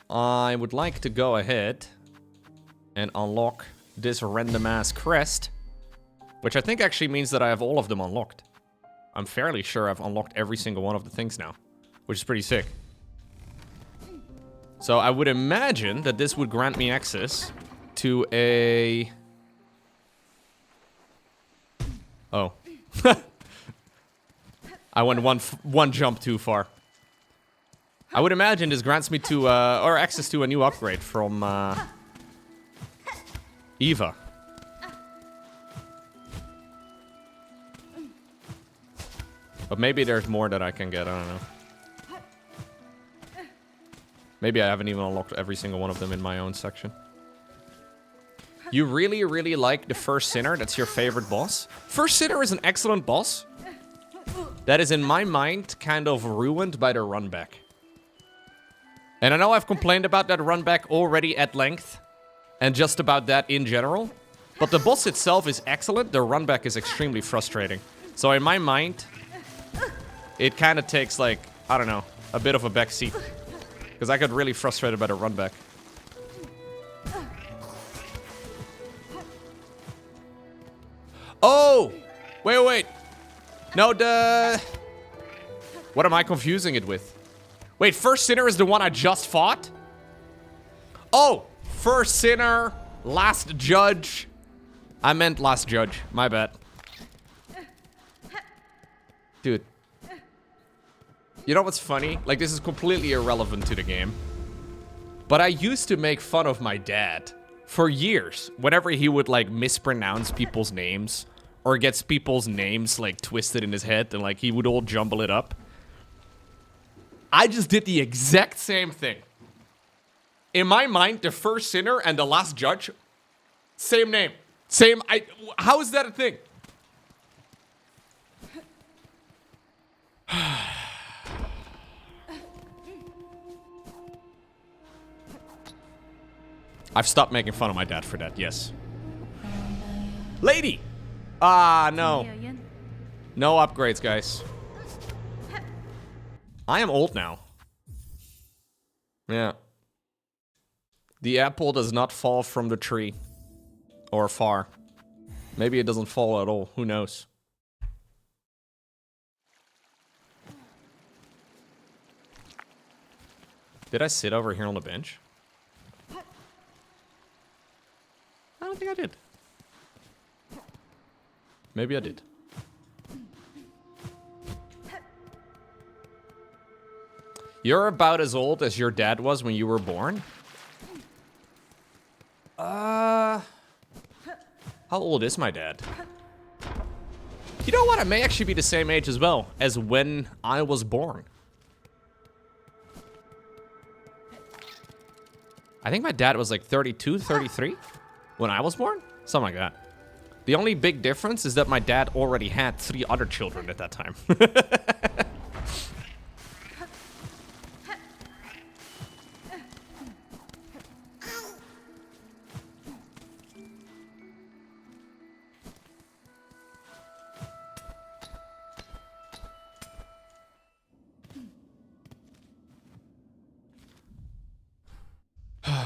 I would like to go ahead and unlock this random ass crest. Which I think actually means that I have all of them unlocked. I'm fairly sure I've unlocked every single one of the things now. Which is pretty sick. So I would imagine that this would grant me access to a... Oh. I went one jump too far. I would imagine this grants me to, or access to a new upgrade from, Eva. But maybe there's more that I can get, I don't know. Maybe I haven't even unlocked every single one of them in my own section. You really, really like the First Sinner? That's your favorite boss? First Sinner is an excellent boss. That is, in my mind, kind of ruined by the run back. And I know I've complained about that run back already at length. And just about that in general. But the boss itself is excellent. The run back is extremely frustrating. So in my mind, it kind of takes, like, I don't know, a bit of a backseat. Because I got really frustrated by the run back. Oh! Wait. No, what am I confusing it with? Wait, First Sinner is the one I just fought? Oh! First sinner, last judge. I meant last judge. My bad. Dude. You know what's funny? Like, this is completely irrelevant to the game. But I used to make fun of my dad for years. Whenever he would, like, mispronounce people's names. Or gets people's names, like, twisted in his head. And, like, he would all jumble it up. I just did the exact same thing. In my mind, the first sinner and the last judge, same name. How is that a thing? I've stopped making fun of my dad for that, yes. Lady! Ah, no. No upgrades, guys. I am old now. Yeah. The apple does not fall from the tree. Or far. Maybe it doesn't fall at all. Who knows? Did I sit over here on the bench? I don't think I did. Maybe I did. You're about as old as your dad was when you were born? How old is my dad? You know what? I may actually be the same age as well as when I was born. I think my dad was like 32, 33 when I was born. Something like that. The only big difference is that my dad already had 3 other children at that time.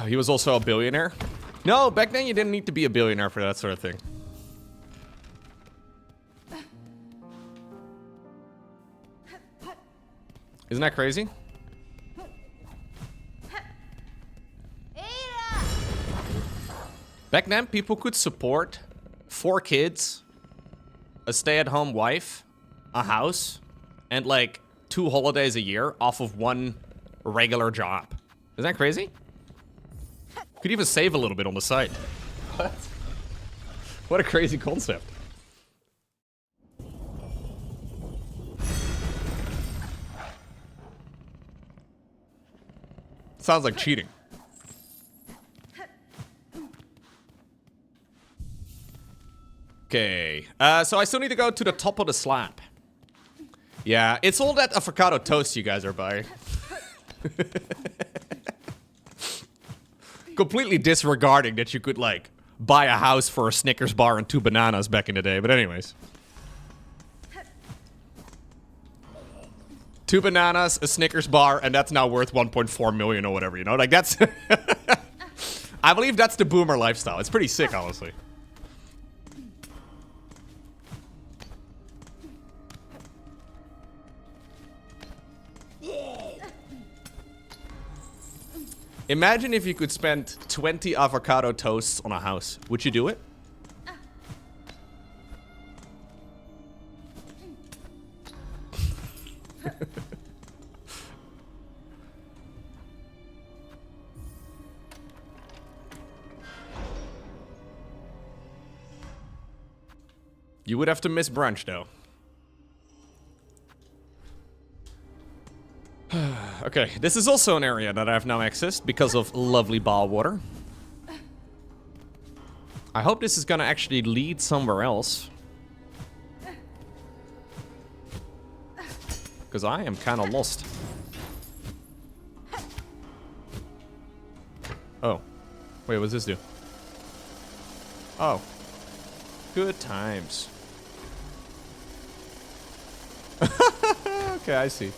He was also a billionaire? No, back then you didn't need to be a billionaire for that sort of thing. Isn't that crazy? Back then, people could support 4 kids, a stay-at-home wife, a house, and like 2 holidays a year off of 1 regular job. Isn't that crazy? Could even save a little bit on the side. What? What a crazy concept. Sounds like cheating. Okay, so I still need to go to the top of the slab. Yeah, it's all that avocado toast you guys are buying. Completely disregarding that you could, like, buy a house for a Snickers bar and 2 bananas back in the day, but anyways. 2 bananas, a Snickers bar, and that's now worth 1.4 million or whatever, you know? Like, that's... I believe that's the boomer lifestyle. It's pretty sick, honestly. Imagine if you could spend 20 avocado toasts on a house. Would you do it? You would have to miss brunch, though. Okay, this is also an area that I have now accessed because of lovely bar water. I hope this is gonna actually lead somewhere else. Because I am kind of lost. Oh. Wait, what's this do? Oh. Good times. Okay, I see.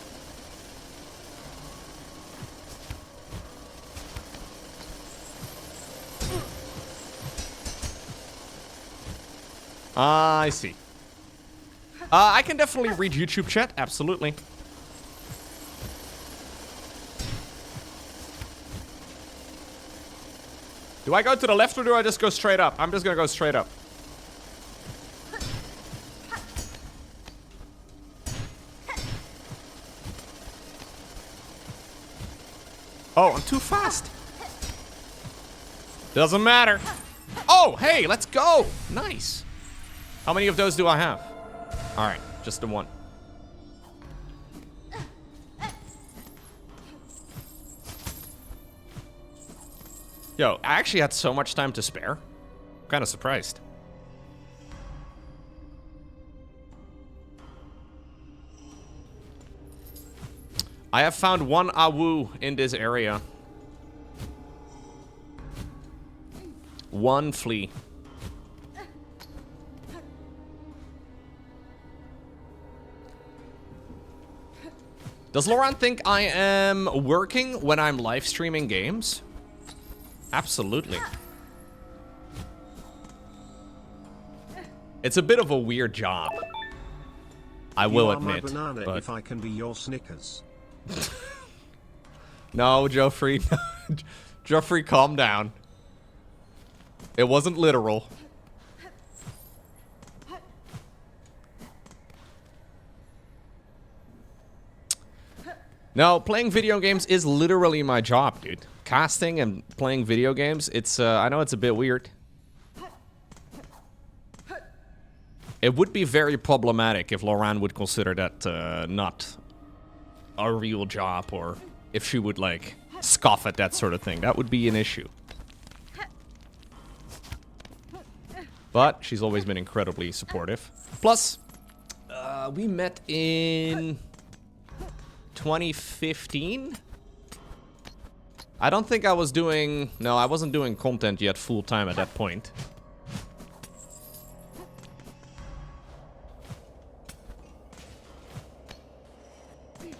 I see. I can definitely read YouTube chat, absolutely. Do I go to the left or do I just go straight up? I'm just gonna go straight up. Oh, I'm too fast. Doesn't matter. Oh, hey, let's go. Nice. How many of those do I have? All right, just the one. Yo, I actually had so much time to spare. I'm kind of surprised. I have found one Awu in this area. One flea. Does Laurent think I am working when I'm live streaming games? Absolutely. It's a bit of a weird job. I will admit. My banana but... if I can be your Snickers. No, Geoffrey. Geoffrey, calm down. It wasn't literal. No, playing video games is literally my job, dude. Casting and playing video games, it's, I know it's a bit weird. It would be very problematic if Laurent would consider that not a real job, or if she would, like, scoff at that sort of thing. That would be an issue. But she's always been incredibly supportive. Plus, we met in 2015? I don't think I was doing... No, I wasn't doing content yet full-time at that point.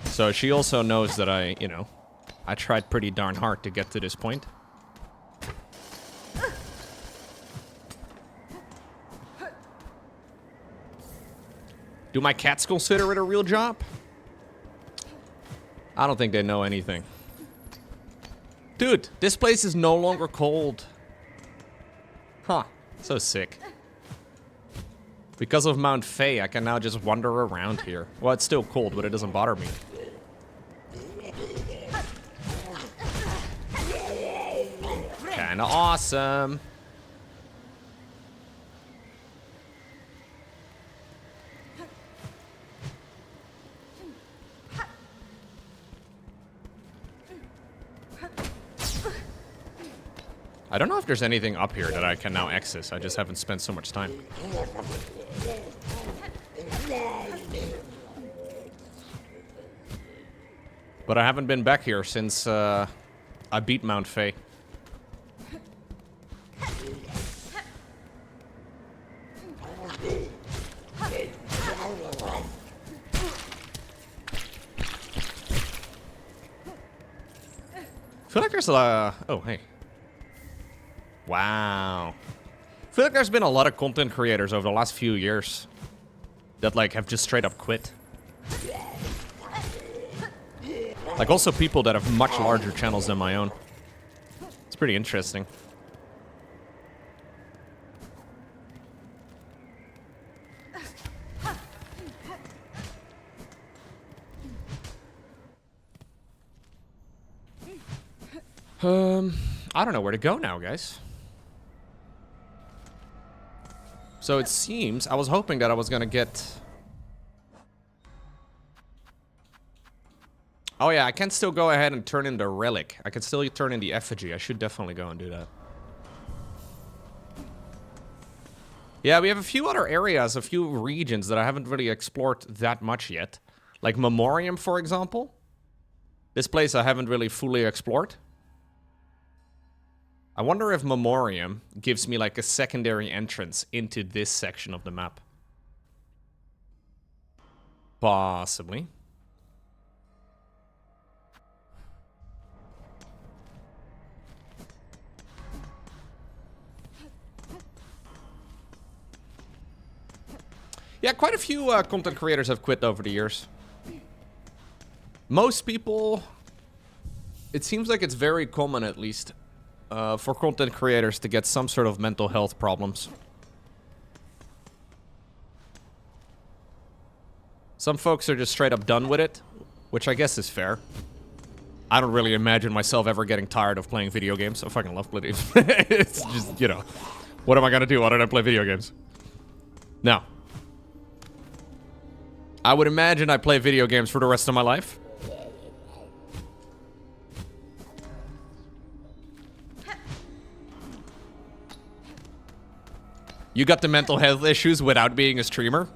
So she also knows that I, you know, I tried pretty darn hard to get to this point. Do my cats consider it a real job? I don't think they know anything. Dude, this place is no longer cold. Huh, so sick. Because of Mount Faye, I can now just wander around here. Well, it's still cold, but it doesn't bother me. Kinda awesome. I don't know if there's anything up here that I can now access. I just haven't spent so much time. But I haven't been back here since I beat Mount Faye. I feel like there's a... Oh, hey. Wow. I feel like there's been a lot of content creators over the last few years that, like, have just straight up quit. Like, also people that have much larger channels than my own. It's pretty interesting. I don't know where to go now, guys. So it seems, I was hoping that I was gonna get... Oh yeah, I can still go ahead and turn in the relic. I can still turn in the effigy. I should definitely go and do that. Yeah, we have a few other areas, a few regions that I haven't really explored that much yet. Like Memoriam, for example. This place I haven't really fully explored. I wonder if Memoriam gives me like a secondary entrance into this section of the map. Possibly. Yeah, quite a few content creators have quit over the years. Most people... It seems like it's very common, at least, for content creators to get some sort of mental health problems. Some folks are just straight up done with it, which I guess is fair. I don't really imagine myself ever getting tired of playing video games. I fucking love playing. It's just, you know, what am I gonna do other than play video games? No. I would imagine I play video games for the rest of my life. You got the mental health issues without being a streamer?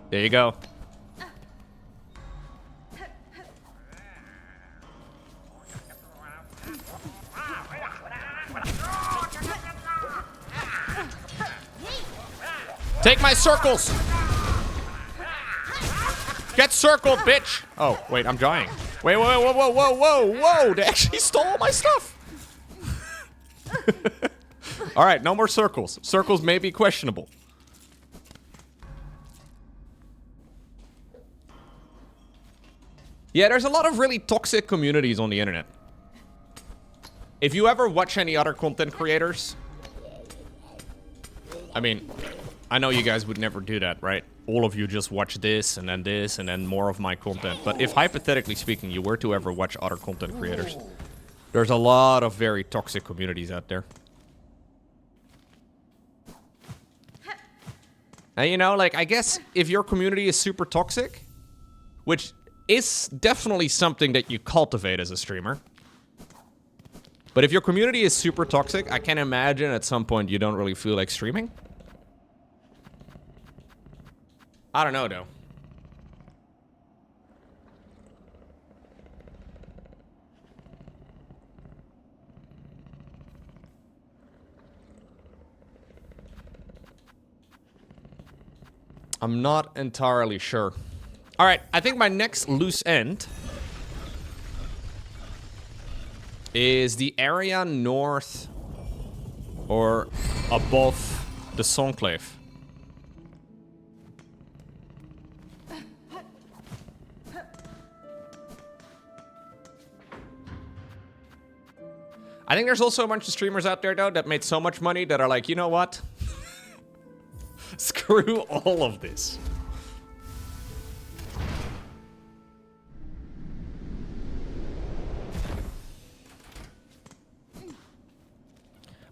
There you go. Take my circles! Get circled, bitch! Oh, wait, I'm dying. Wait, whoa, whoa, whoa, whoa, whoa, whoa! They actually stole all my stuff! Alright, no more circles. Circles may be questionable. Yeah, there's a lot of really toxic communities on the internet. If you ever watch any other content creators... I mean, I know you guys would never do that, right? All of you just watch this and then more of my content. But if, hypothetically speaking, you were to ever watch other content creators, there's a lot of very toxic communities out there. And you know, like, I guess if your community is super toxic, which is definitely something that you cultivate as a streamer. But if your community is super toxic, I can imagine at some point you don't really feel like streaming. I don't know, though. I'm not entirely sure. All right, I think my next loose end is the area north or above the Songclave. I think there's also a bunch of streamers out there, though, that made so much money that are like, you know what? Screw all of this.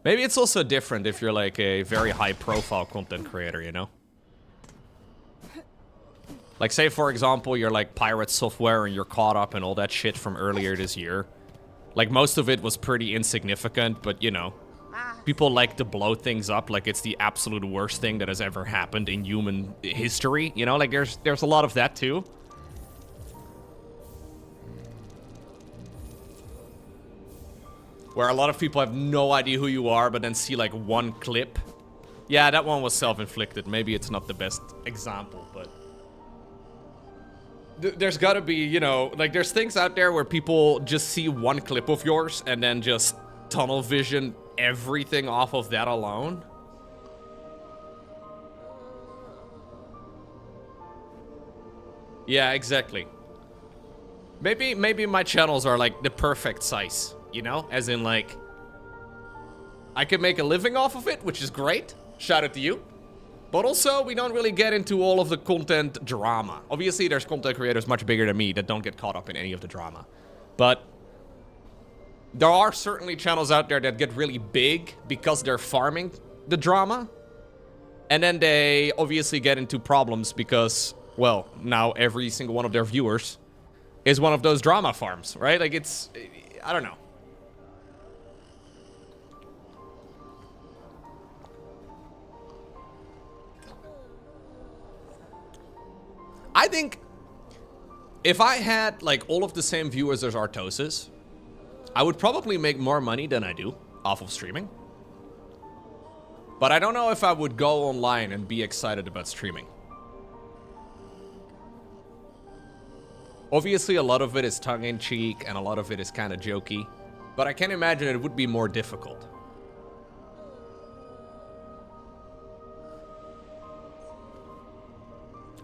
Maybe it's also different if you're like a very high-profile content creator, you know? Like, say, for example, you're like Pirate Software and you're caught up in all that shit from earlier this year. Like, most of it was pretty insignificant, but, you know, people like to blow things up like it's the absolute worst thing that has ever happened in human history. You know, like, there's a lot of that, too. Where a lot of people have no idea who you are, but then see, like, one clip. Yeah, that one was self-inflicted. Maybe it's not the best example, but... There's gotta be, you know, like, there's things out there where people just see one clip of yours and then just tunnel vision everything off of that alone. Yeah, exactly. Maybe my channels are, like, the perfect size, you know? As in, like, I can make a living off of it, which is great. Shout out to you. But also, we don't really get into all of the content drama. Obviously, there's content creators much bigger than me that don't get caught up in any of the drama. But there are certainly channels out there that get really big because they're farming the drama. And then they obviously get into problems because, well, now every single one of their viewers is one of those drama farms, right? Like, it's... I don't know. I think if I had, like, all of the same viewers as Artosis, I would probably make more money than I do off of streaming. But I don't know if I would go online and be excited about streaming. Obviously, a lot of it is tongue-in-cheek and a lot of it is kind of jokey. But I can imagine it would be more difficult.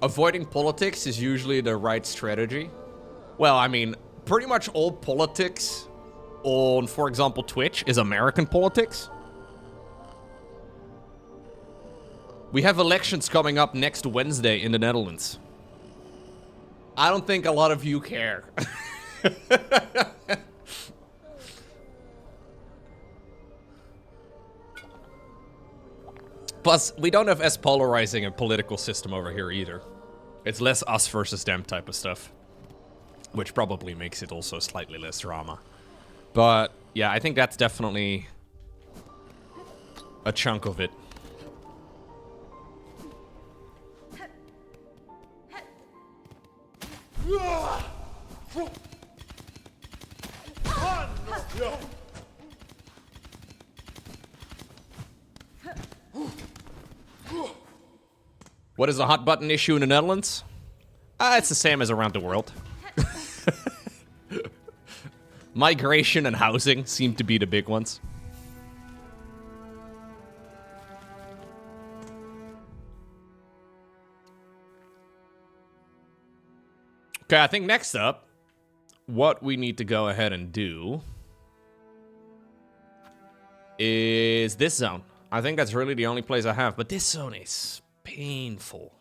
Avoiding politics is usually the right strategy. Well, I mean, pretty much all politics on, for example, Twitch is American politics. We have elections coming up next Wednesday in the Netherlands. I don't think a lot of you care. Plus, we don't have as polarizing a political system over here either. It's less us versus them type of stuff. Which probably makes it also slightly less drama. But, yeah, I think that's definitely a chunk of it. What is a hot button issue in the Netherlands? It's the same as around the world. Migration and housing seem to be the big ones. Okay, I think next up, what we need to go ahead and do is this zone. I think that's really the only place I have, but this zone is painful.